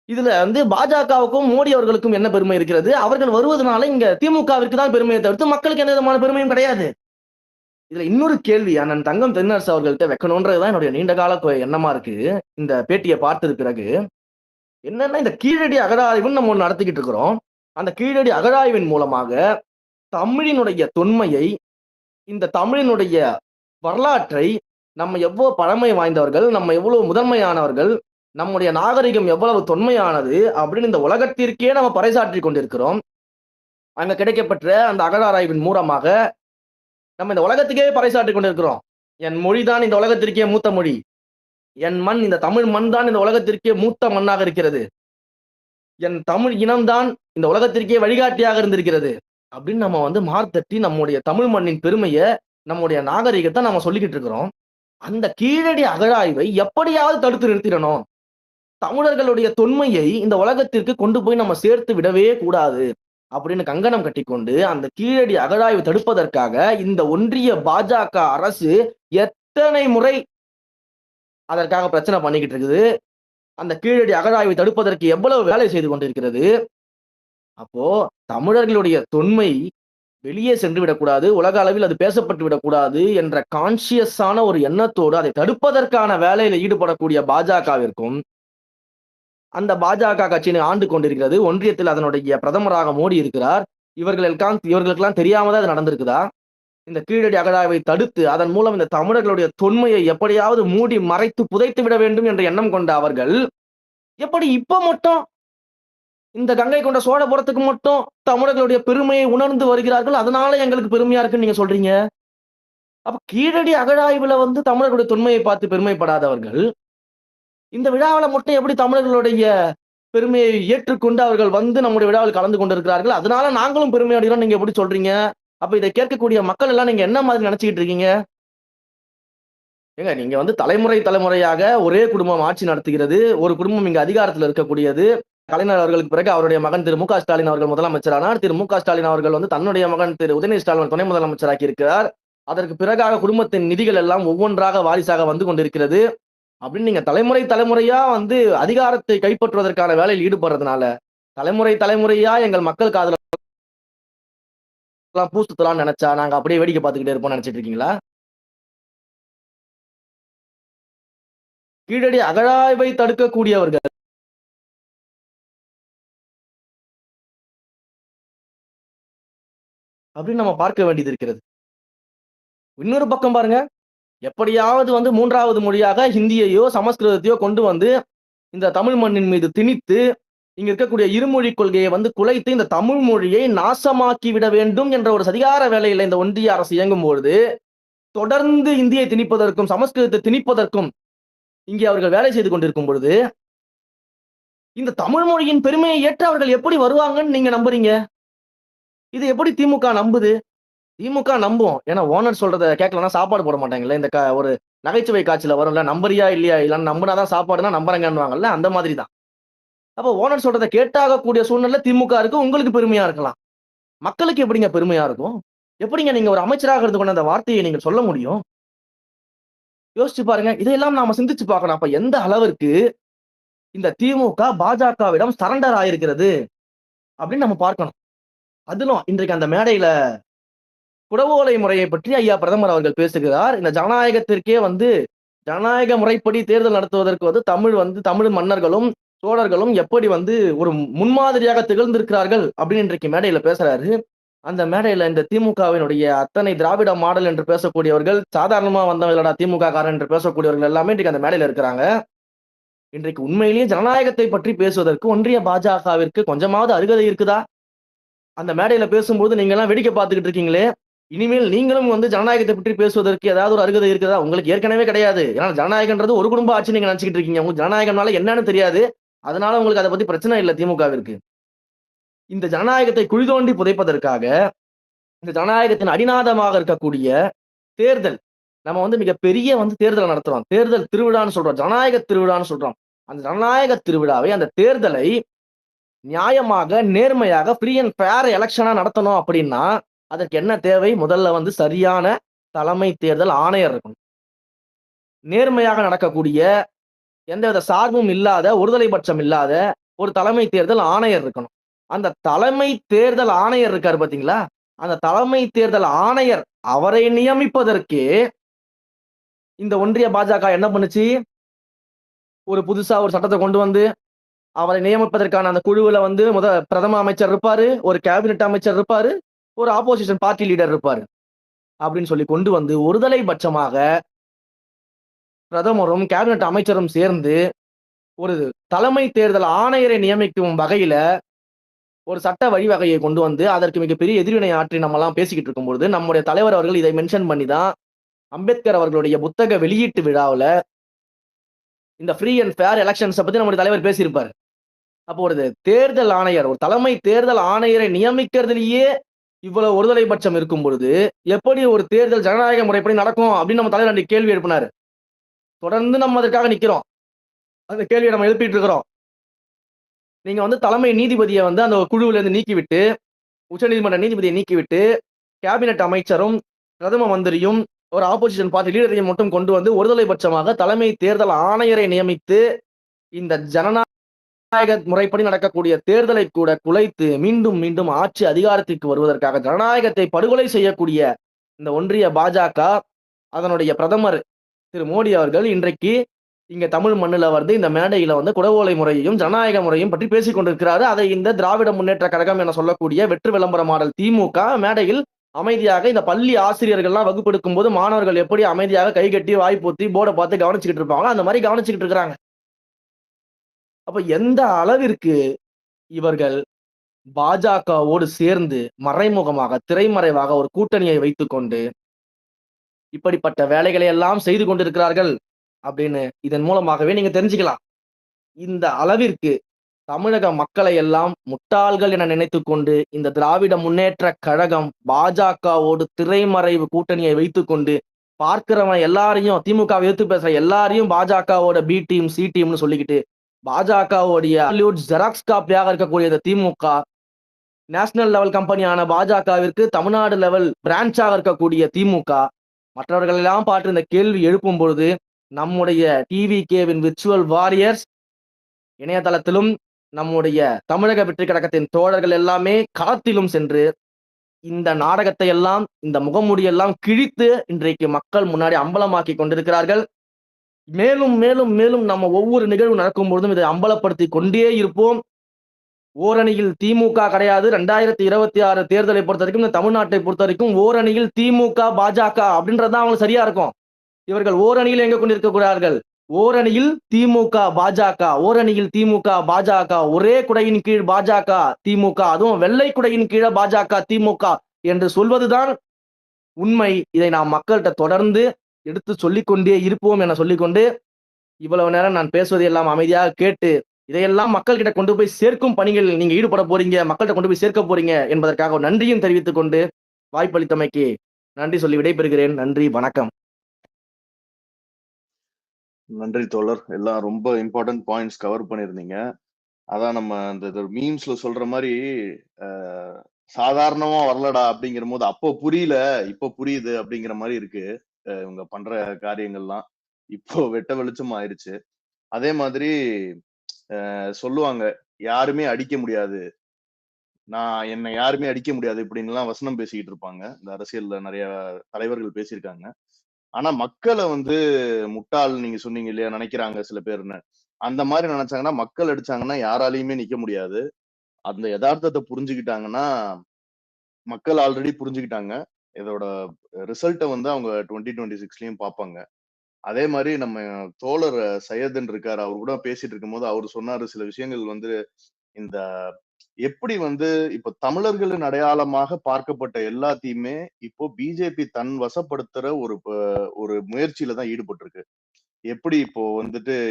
இதுல வந்து பாஜகவுக்கும் மோடி அவர்களுக்கும் என்ன பெருமை இருக்கிறது? அவர்கள் வருவதனால இங்க திமுகவிற்கு தான் பெருமையை தவிர்த்து மக்களுக்கு எந்த விதமான பெருமையும் கிடையாது. இதுல இன்னொரு கேள்வி அண்ணன் தங்கம் தென்னரசு அவர்கள்ட்ட வைக்கணும்ன்றதுதான் என்னுடைய நீண்ட கால எண்ணமா இருக்கு. இந்த பேட்டியை பார்த்தது பிறகு என்னன்னா, இந்த கீழடி அகழாய்வுன்னு நம்ம ஒண்ணு நடத்திக்கிட்டு இருக்கிறோம். அந்த கீழடி அகழாய்வின் மூலமாக தமிழினுடைய தொன்மையை, இந்த தமிழினுடைய வரலாற்றை, நம்ம எவ்வளவு பழமை வாய்ந்தவர்கள், நம்ம எவ்வளவு முதன்மையானவர்கள், நம்முடைய நாகரிகம் எவ்வளவு தொன்மையானது அப்படின்னு இந்த உலகத்திற்கே நம்ம பறைசாற்றிக் கொண்டிருக்கிறோம். அங்க கிடைக்கப்பெற்ற அந்த அகழாராய்வின் மூலமாக நம்ம இந்த உலகத்துக்கே பறைசாற்றிக் கொண்டிருக்கிறோம். என் மொழிதான் இந்த உலகத்திற்கே மூத்த மொழி, என் மண், இந்த தமிழ் மண் தான் இந்த உலகத்திற்கே மூத்த மண்ணாக இருக்கிறது, என் தமிழ் இனம்தான் இந்த உலகத்திற்கே வழிகாட்டியாக இருந்திருக்கிறது அப்படின்னு நம்ம வந்து மார்த்தட்டி நம்முடைய தமிழ் மண்ணின் பெருமையை, நம்முடைய நாகரிகத்தை நம்ம சொல்லிக்கிட்டு இருக்கிறோம். அந்த கீழடி அகழாய்வை எப்படியாவது தடுத்து நிறுத்திடணும். தமிழர்களுடைய தொன்மையை இந்த உலகத்திற்கு கொண்டு போய் நம்ம சேர்த்து விடவே கூடாது அப்படின்னு கங்கணம் கட்டிக்கொண்டு அந்த கீழடி அகழாய்வு தடுப்பதற்காக இந்த ஒன்றிய பாஜக அரசு எத்தனை முறை அதற்காக பிரச்சனை பண்ணிக்கிட்டு இருக்குது. அந்த கீழடி அகழாய்வை தடுப்பதற்கு எவ்வளவு வேலை செய்து கொண்டிருக்கிறது. அப்போ தமிழர்களுடைய தொன்மை வெளியே சென்று விடக்கூடாது, உலக அளவில் அது பேசப்பட்டு விடக்கூடாது என்ற கான்சியஸான ஒரு எண்ணத்தோடு அதை தடுப்பதற்கான வேலையில ஈடுபடக்கூடிய பாஜகவிற்கும், அந்த பாஜக கட்சியை ஆண்டு கொண்டிருக்கிறது, ஒன்றியத்தில் அதனுடைய பிரதமராக மோடி இருக்கிறார், இவர்களுக்கெல்லாம் தெரியாம தான் அது நடந்திருக்குதா? இந்த கீழடி அகழாய்வை தடுத்து அதன் மூலம் இந்த தமிழர்களுடைய தொன்மையை எப்படியாவது மூடி மறைத்து புதைத்து விட வேண்டும் என்ற எண்ணம் கொண்ட அவர்கள் எப்படி இப்ப மட்டும் இந்த கங்கை கொண்ட சோழபுரத்துக்கு மட்டும் தமிழர்களுடைய பெருமையை உணர்ந்து வருகிறார்கள், அதனால எங்களுக்கு பெருமையா இருக்குன்னு நீங்க சொல்றீங்க? அப்ப கீழடி அகழாய்வுல வந்து தமிழர்களுடைய தொன்மையை பார்த்து பெருமைப்படாதவர்கள் இந்த விழாவில் மட்டும் எப்படி தமிழர்களுடைய பெருமையை ஏற்றுக்கொண்டு அவர்கள் வந்து நம்முடைய விழாவில் கலந்து கொண்டிருக்கிறார்கள், அதனால நாங்களும் பெருமை அடைகிறோம் நீங்க எப்படி சொல்றீங்க? அப்ப இதை கேட்கக்கூடிய மக்கள் எல்லாம் நீங்க என்ன மாதிரி நினைச்சுக்கிட்டு இருக்கீங்க? ஏங்க நீங்க வந்து தலைமுறை தலைமுறையாக ஒரே குடும்பம் ஆட்சி நடத்துகிறது. ஒரு குடும்பம் இங்க அதிகாரத்துல இருக்கக்கூடியது. கலைஞர் அவர்களுக்கு பிறகு அவருடைய மகன் திரு மு.க. ஸ்டாலின் அவர்கள் முதலமைச்சரானார். திரு மு.க. ஸ்டாலின் அவர்கள் வந்து தன்னுடைய மகன் திரு உதயநிதி ஸ்டாலின் துணை முதலமைச்சராக்கி இருக்கிறார். அதற்கு பிறகாக குடும்பத்தின் நிதிகள் எல்லாம் ஒவ்வொன்றாக வாரிசாக வந்து கொண்டிருக்கிறது. அப்படின்னு நீங்க தலைமுறை தலைமுறையா வந்து அதிகாரத்தை கைப்பற்றுவதற்கான வேலையில் ஈடுபடுறதுனால, தலைமுறை தலைமுறையா எங்கள் மக்கள் காதுல எல்லாம் பூ சுத்தலாம்னு நினைச்சா, நாங்க அப்படியே வேடிக்கை பார்த்துக்கிட்டே இருப்போம்னு நினைச்சிட்டு இருக்கீங்களா? கீழடி அகழாய்வை தடுக்கக்கூடியவர்கள் அப்படின்னு நம்ம பார்க்க வேண்டியது இருக்கிறது. இன்னொரு பக்கம் பாருங்க, எப்படியாவது வந்து 3வது மொழியாக ஹிந்தியையோ, சமஸ்கிருதத்தையோ கொண்டு வந்து இந்த தமிழ் மண்ணின் மீது திணித்து, இங்க இருக்கக்கூடிய இருமொழிக் கொள்கையை வந்து குலைத்து இந்த தமிழ் மொழியை நாசமாக்கி விட வேண்டும் என்ற ஒரு சதிகார வேலையில இந்த ஒன்றிய அரசு இயங்கும் பொழுது, தொடர்ந்து இந்தியை திணிப்பதற்கும், சமஸ்கிருதத்தை திணிப்பதற்கும் இங்கே அவர்கள் வேலை செய்து கொண்டிருக்கும் பொழுது, இந்த தமிழ் மொழியின் பெருமையை ஏற்று அவர்கள் எப்படி வருவாங்கன்னு நீங்க நம்புறீங்க? இது எப்படி திமுக நம்புது? திமுக நம்பும். ஏன்னா ஓனர் சொல்றத கேட்கலன்னா சாப்பாடு போட மாட்டாங்கல்ல. இந்த ஒரு நகைச்சுவை காட்சியில வரும்ல, நம்புறியா இல்லையா? இல்லன்னு நம்புனாதான் சாப்பாடுனா நம்புறேங்கன்னுவாங்கல்ல, அந்த மாதிரி தான். அப்ப ஓனர் சொல்றத கேட்டாகக்கூடிய சூழ்நிலை திமுக இருக்கு. உங்களுக்கு பெருமையா இருக்கலாம். மக்களுக்கு எப்படிங்க பெருமையா இருக்கும்? எப்படிங்க நீங்க ஒரு அமைச்சராக இருந்து கொண்டு அந்த வார்த்தையை நீங்க சொல்ல முடியும்? யோசிச்சு பாருங்க. இதையெல்லாம் நாம சிந்திச்சு பார்க்கணும். அப்ப எந்த அளவிற்கு இந்த திமுக பாஜகவிடம் சரண்டர் ஆயிருக்கிறது அப்படின்னு நம்ம பார்க்கணும். அதிலும் இன்றைக்கு அந்த மேடையில குடவோலை முறையை பற்றி ஐயா பிரதமர் அவர்கள் பேசுகிறார். இந்த ஜனநாயகத்திற்கே வந்து ஜனநாயக முறைப்படி தேர்தல் நடத்துவதற்கு வந்து தமிழ் மன்னர்களும் சோழர்களும் எப்படி வந்து ஒரு முன்மாதிரியாக திகழ்ந்திருக்கிறார்கள் அப்படின்னு இன்றைக்கு மேடையில பேசுறாரு. அந்த மேடையில இந்த திமுகவினுடைய அத்தனை திராவிட மாடல் என்று பேசக்கூடியவர்கள், சாதாரணமா வந்தவங்களடா திமுக காரன் என்று பேசக்கூடியவர்கள் எல்லாமே இன்றைக்கு அந்த மேடையில இருக்கிறாங்க. இன்றைக்கு உண்மையிலேயே ஜனநாயகத்தை பற்றி பேசுவதற்கு ஒன்றிய பாஜகவிற்கு கொஞ்சமாவது அருகதை இருக்குதா? அந்த மேடையில பேசும்போது நீங்க எல்லாம் வேடிக்கை பார்த்துக்கிட்டு இருக்கீங்களே, இனிமேல் நீங்களும் வந்து ஜனநாயகத்தை பற்றி பேசுவதற்கு ஏதாவது ஒரு அருகதை இருக்குதா? உங்களுக்கு ஏற்கனவே கிடையாது. ஏன்னா ஜனநாயகன்றது ஒரு குடும்ப ஆட்சி நீங்க நினைச்சுக்கிட்டு இருக்கீங்க. உங்களுக்கு ஜனநாயகம்னால என்னன்னு தெரியாது. அதனால உங்களுக்கு அதை பத்தி பிரச்சனை இல்லை திமுகவிற்கு. இந்த ஜனநாயகத்தை குழி தோண்டி புதைப்பதற்காக, இந்த ஜனநாயகத்தின் அடிநாதமாக இருக்கக்கூடிய தேர்தல், நம்ம வந்து மிகப்பெரிய வந்து தேர்தலை நடத்துறோம். தேர்தல் திருவிழான்னு சொல்றோம். ஜனநாயக திருவிழான்னு சொல்றோம். அந்த ஜனநாயக திருவிழாவை, அந்த தேர்தலை நியாயமாக, நேர்மையாக, ஃப்ரீ அண்ட் ஃபேர் எலெக்ஷனா நடத்தணும் அப்படின்னா, அதற்கு என்ன தேவை? முதல்ல வந்து சரியான தலைமை தேர்தல் ஆணையர் இருக்கணும். நேர்மையாக நடக்கக்கூடிய, எந்தவித சார்பும் இல்லாத, ஒருதலை பட்சம் இல்லாத ஒரு தலைமை தேர்தல் ஆணையர் இருக்கணும். அந்த தலைமை தேர்தல் ஆணையர் இருக்காரு பாத்தீங்களா? அந்த தலைமை தேர்தல் ஆணையர் அவரை நியமிப்பதற்கே இந்த ஒன்றிய பாஜக என்ன பண்ணுச்சு? ஒரு புதுசா ஒரு சட்டத்தை கொண்டு வந்து அவரை நியமிப்பதற்கான அந்த குழுவுல வந்து பிரதம அமைச்சர் இருப்பாரு, ஒரு கேபினெட் அமைச்சர் இருப்பாரு, ஒரு ஆப்போசிஷன் பார்ட்டி லீடர் இருப்பாரு அப்படின்னு சொல்லி கொண்டு வந்து ஒருதலை பட்சமாக பிரதமரும் கேபினெட் அமைச்சரும் சேர்ந்து ஒரு தலைமை தேர்தல் ஆணையரை நியமிக்கும் வகையில ஒரு சட்ட வழிவகையை கொண்டு வந்து அதற்கு மிகப்பெரிய எதிர்வினை ஆற்றி நம்ம எல்லாம் பேசிக்கிட்டு இருக்கும்போது நம்முடைய தலைவர் அவர்கள் இதை மென்ஷன் பண்ணி தான் அம்பேத்கர் அவர்களுடைய புத்தக வெளியீட்டு விழாவில் இந்த ஃப்ரீ அண்ட் ஃபேர் எலெக்ஷன்ஸை பத்தி நம்முடைய தலைவர் பேசியிருப்பார். அப்போ ஒரு தேர்தல் ஆணையர், ஒரு தலைமை தேர்தல் ஆணையரை நியமிக்கிறதுலயே இவ்வளவு ஒருதலை பட்சம் இருக்கும் பொழுது எப்படி ஒரு தேர்தல் ஜனநாயக முறைப்படி நடக்கும் அப்படின்னு நம்ம தலைவர் அன்றைக்கு கேள்வி எழுப்பினார். தொடர்ந்து நம்ம அதற்காக நிக்கிறோம். அந்த கேள்வியை நம்ம எழுப்பிட்டு இருக்கிறோம். நீங்க வந்து தலைமை நீதிபதியை வந்து அந்த குழுவில இருந்து நீக்கிவிட்டு, உச்சநீதிமன்ற நீதிபதியை நீக்கிவிட்டு, கேபினெட் அமைச்சரும் பிரதம மந்திரியும் ஒரு ஆப்போசிஷன் பார்ட்டி லீடரையும் மட்டும் கொண்டு வந்து ஒருதலை பட்சமாக தலைமை தேர்தல் ஆணையரை நியமித்து இந்த ஜனநாயக முறைப்படி நடக்கக்கூடிய தேர்தலை கூட குலைத்து மீண்டும் மீண்டும் ஆட்சி அதிகாரத்திற்கு வருவதற்காக ஜனநாயகத்தை படுகொலை செய்யக்கூடிய இந்த ஒன்றிய பாஜக, அதனுடைய பிரதமர் திரு மோடி அவர்கள் இன்றைக்கு இங்க தமிழ் மண்ணில வந்து இந்த மேடையில வந்து குடவோலை முறையையும் ஜனநாயக முறையும் பற்றி பேசிக் கொண்டிருக்கிறாரு. அதை இந்த திராவிட முன்னேற்ற கழகம் என சொல்லக்கூடிய வெற்று விளம்பர மாடல் திமுக மேடையில் அமைதியாக இந்த பள்ளி ஆசிரியர்கள்லாம் வகுப்பெடுக்கும் போது மாணவர்கள் எப்படி அமைதியாக கை கட்டி வாய் பொத்தி போர்டை பார்த்து கவனிச்சுக்கிட்டு இருப்பாங்க, அந்த மாதிரி கவனிச்சுக்கிட்டு இருக்கிறாங்க. அப்ப எந்த அளவிற்கு இவர்கள் பாஜகவோடு சேர்ந்து மறைமுகமாக திரைமறைவாக ஒரு கூட்டணியை வைத்துக் கொண்டு இப்படிப்பட்ட வேலைகளை எல்லாம் செய்து கொண்டிருக்கிறார்கள் அப்படின்னு இதன் மூலமாகவே நீங்க தெரிஞ்சுக்கலாம். இந்த அளவிற்கு தமிழக மக்களை எல்லாம் முட்டாள்கள் என நினைத்துக் கொண்டு இந்த திராவிட முன்னேற்ற கழகம் பாஜகவோடு திரைமறைவு கூட்டணியை வைத்துக் கொண்டு பார்க்கிறவன் எல்லாரையும் திமுகவை எதிர்த்து பேசுற எல்லாரையும் பாஜகவோட பி டீம் சி டீம்னு சொல்லிக்கிட்டு பாஜகவுடைய ஜெராக்ஸ் காப்பியாக இருக்கக்கூடிய இந்த திமுக நேஷனல் லெவல் கம்பெனியான பாஜகவிற்கு தமிழ்நாடு லெவல் பிரான்ச்சாக இருக்கக்கூடிய திமுக மற்றவர்கள் எல்லாம் பார்த்து இந்த கேள்வி எழுப்பும் பொழுது நம்முடைய டிவிகேவின் விர்ச்சுவல் வாரியர்ஸ் இணையதளத்திலும் நம்முடைய தமிழக வெற்றி கழகத்தின் தோழர்கள் எல்லாமே களத்திலும் சென்று இந்த நாடகத்தை எல்லாம் இந்த முகமூடியெல்லாம் கிழித்து இன்றைக்கு மக்கள் முன்னாடி அம்பலமாக்கி கொண்டிருக்கிறார்கள். மேலும் மேலும் மேலும் நம்ம ஒவ்வொரு நிகழ்வு நடக்கும் பொழுதும் இதை அம்பலப்படுத்தி கொண்டே இருப்போம். ஓரணியில் திமுக கிடையாது. 2026 தேர்தலை பொறுத்த வரைக்கும் இந்த தமிழ்நாட்டை பொறுத்த வரைக்கும் ஓரணியில் திமுக பாஜக அப்படின்றதுதான் அவங்களுக்கு சரியா இருக்கும். இவர்கள் ஓரணியில் எங்க கொண்டிருக்கிறார்கள்? ஓரணியில் திமுக பாஜக, ஓரணியில் திமுக பாஜக, ஒரே குடையின் கீழ் பாஜக திமுக, அதுவும் வெள்ளை குடையின் கீழே பாஜக திமுக என்று சொல்வதுதான் உண்மை. இதை நாம் மக்கள்கிட்ட தொடர்ந்து எடுத்து சொல்லிக்கொண்டே இருப்போம் என சொல்லிக்கொண்டு இவ்வளவு நேரம் நான் பேசுவதை எல்லாம் அமைதியாக கேட்டு இதையெல்லாம் மக்கள்கிட்ட கொண்டு போய் சேர்க்கும் பணிகளில் நீங்க ஈடுபட போறீங்க, மக்கள்கிட்ட கொண்டு போய் சேர்க்க போறீங்க என்பதற்காக நன்றியும் தெரிவித்துக் கொண்டு வாய்ப்பளித்தமைக்கு நன்றி சொல்லி விடைபெறுகிறேன். நன்றி, வணக்கம். நன்றி தோழர். எல்லாம் ரொம்ப இம்பார்ட்டன்ட் பாயிண்ட்ஸ் கவர் பண்ணியிருந்தீங்க. அதான் நம்ம இந்த மீம்ஸ்ல சொல்ற மாதிரி சாதாரணமா வரலடா அப்படிங்கிற போது அப்போ புரியல, இப்போ புரியுது அப்படிங்கிற மாதிரி இருக்கு. இவங்க பண்ற காரியங்கள்லாம் இப்போ வெட்ட வெளிச்சம் ஆயிடுச்சு. அதே மாதிரி சொல்லுவாங்க, யாருமே அடிக்க முடியாது, என்னை யாருமே அடிக்க முடியாது இப்படின்லாம் வசனம் பேசிக்கிட்டு இருப்பாங்க. இந்த அரசியல்ல நிறைய தலைவர்கள் பேசியிருக்காங்க. ஆனா மக்களை முட்டாள் நீங்க சொன்னீங்க இல்லையா, நினைக்கிறாங்க சில பேர்னு. அந்த மாதிரி நினைச்சாங்கன்னா, மக்கள் அடிச்சாங்கன்னா யாராலையுமே நிக்க முடியாது. அந்த யதார்த்தத்தை புரிஞ்சுக்கிட்டாங்கன்னா, மக்கள் ஆல்ரெடி புரிஞ்சுக்கிட்டாங்க. இதோட ரிசல்ட்டை அவங்க 2026லயும் பார்ப்பாங்க. அதே மாதிரி நம்ம தோழர் சையதன் இருக்காரு, அவர் கூட பேசிட்டு இருக்கும்போது அவர் சொன்னாரு சில விஷயங்கள் இந்த எப்படி இப்ப தமிழர்களின் அடையாளமாக பார்க்கப்பட்ட எல்லாத்தையுமே இப்போ பிஜேபி தன் வசப்படுத்துற ஒரு முயற்சியில தான் ஈடுபட்டு இருக்கு. எப்படி இப்போ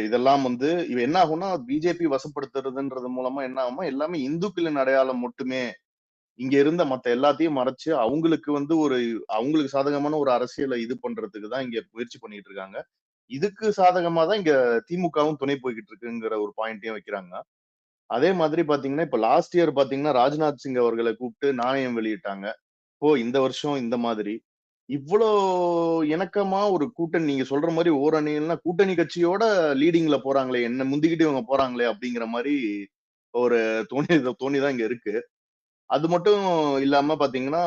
இதெல்லாம் இவ என்ன ஆகும்னா, பிஜேபி வசப்படுத்துறதுன்றது மூலமா என்ன ஆகுமா, எல்லாமே இந்துக்களின் அடையாளம் மட்டுமே இங்க இருந்த மத்த எல்லாத்தையும் மறைச்சு அவங்களுக்கு அவங்களுக்கு சாதகமான ஒரு அரசியலை இது பண்றதுக்கு தான் இங்க முயற்சி பண்ணிட்டு இருக்காங்க. இதுக்கு சாதகமா தான் இங்க திமுகவும் துணை போய்கிட்டு இருக்குங்கிற ஒரு பாயிண்டையும் வைக்கிறாங்க. அதே மாதிரி பாத்தீங்கன்னா, இப்ப லாஸ்ட் இயர் பாத்தீங்கன்னா ராஜ்நாத் சிங் அவர்களை கூப்பிட்டு நாணயம் வெளியிட்டாங்க. இந்த வருஷம் இந்த மாதிரி இவ்வளோ இணக்கமா ஒரு கூட்டணி, நீங்க சொல்ற மாதிரி ஓரணின்னா கூட்டணி கட்சியோட லீடிங்ல போறாங்களே, என்ன முந்திக்கிட்டு இவங்க போறாங்களே அப்படிங்கிற மாதிரி ஒரு தோணிதான் இங்க இருக்கு. அது மட்டும் இல்லாம பாத்தீங்கன்னா,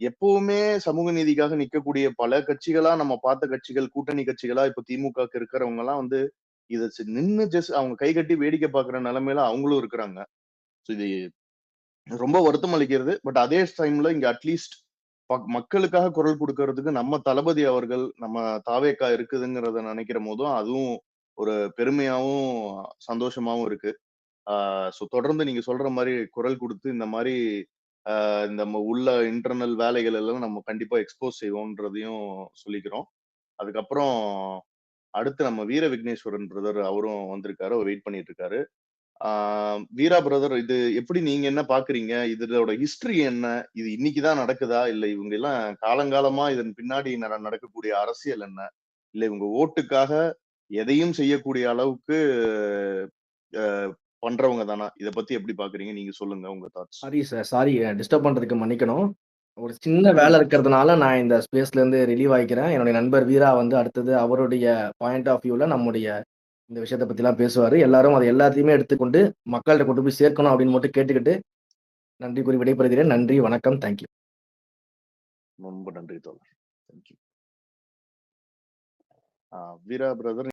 எப்பவுமே சமூக நீதிக்காக நிக்கக்கூடிய பல கட்சிகளா நம்ம பார்த்த கட்சிகள், கூட்டணி கட்சிகளா இப்ப திமுகக்கு இருக்கிறவங்க எல்லாம் இத நின்னு ஜஸ்ட் அவங்க கை கட்டி வேடிக்கை பாக்குற நிலைமையில அவங்களும் இருக்கிறாங்க. இது ரொம்ப வருத்தம் அளிக்கிறது. பட் அதே டைம்ல இங்க அட்லீஸ்ட் மக்களுக்காக குரல் கொடுக்கறதுக்கு நம்ம தளபதி அவர்கள், நம்ம தாவேக்கா இருக்குதுங்கிறத நினைக்கிற போதும் அதுவும் ஒரு பெருமையாவும் சந்தோஷமாவும் இருக்கு. தொடர்ந்து நீங்க சொல்ற மாதிரி குரல் கொடுத்து இந்த மாதிரி இந்த உள்ள இன்டர்னல் வேலைகள் எல்லாம் நம்ம கண்டிப்பா எக்ஸ்போஸ் செய்வோம்ன்றதையும் சொல்லிக்கிறோம். அதுக்கப்புறம் அடுத்து நம்ம வீர விக்னேஸ்வரன் பிரதர் அவரும் வந்திருக்காரு, அவர் வெயிட் பண்ணிட்டு இருக்காரு. வீரா பிரதர், இது எப்படி நீங்க என்ன பாக்குறீங்க? இதோட ஹிஸ்டரி என்ன? இது இன்னைக்குதான் நடக்குதா, இல்ல இவங்க எல்லாம் காலங்காலமா இதன் பின்னாடி நடக்கக்கூடிய அரசியல் என்ன? இல்ல இவங்க ஓட்டுக்காக எதையும் செய்யக்கூடிய அளவுக்கு பண்றவங்க தானா? இத பத்தி எப்படி பாக்குறீங்க? நீங்க சொல்லுங்க உங்க thoughts. Sorry sir, sorry, disturb பண்றதுக்கு மன்னிக்கணும். ஒரு சின்ன வேலை இருக்கிறதுனால நான் இந்த ஸ்பேஸ்ல இருந்து ரிலீவ் ஆகிக்கிறேன். என்னுடைய நண்பர் வீரா அடுத்தது அவருடைய பாயிண்ட் ஆஃப் வியூல நம்முடைய இந்த விஷயத்தை பத்தி எல்லாம் பேசுவாரு. எல்லாரும் அதை எல்லாத்தையுமே எடுத்துக்கொண்டு மக்கள்கிட்ட கொண்டு போய் சேர்க்கணும் அப்படின்னு மட்டும் கேட்டுக்கிட்டு நன்றி கூறி விடைபெறுகிறேன். நன்றி, வணக்கம், தேங்க்யூ. ரொம்ப நன்றி தோழர். தேங்க்யூ. வீரா பிரதர்.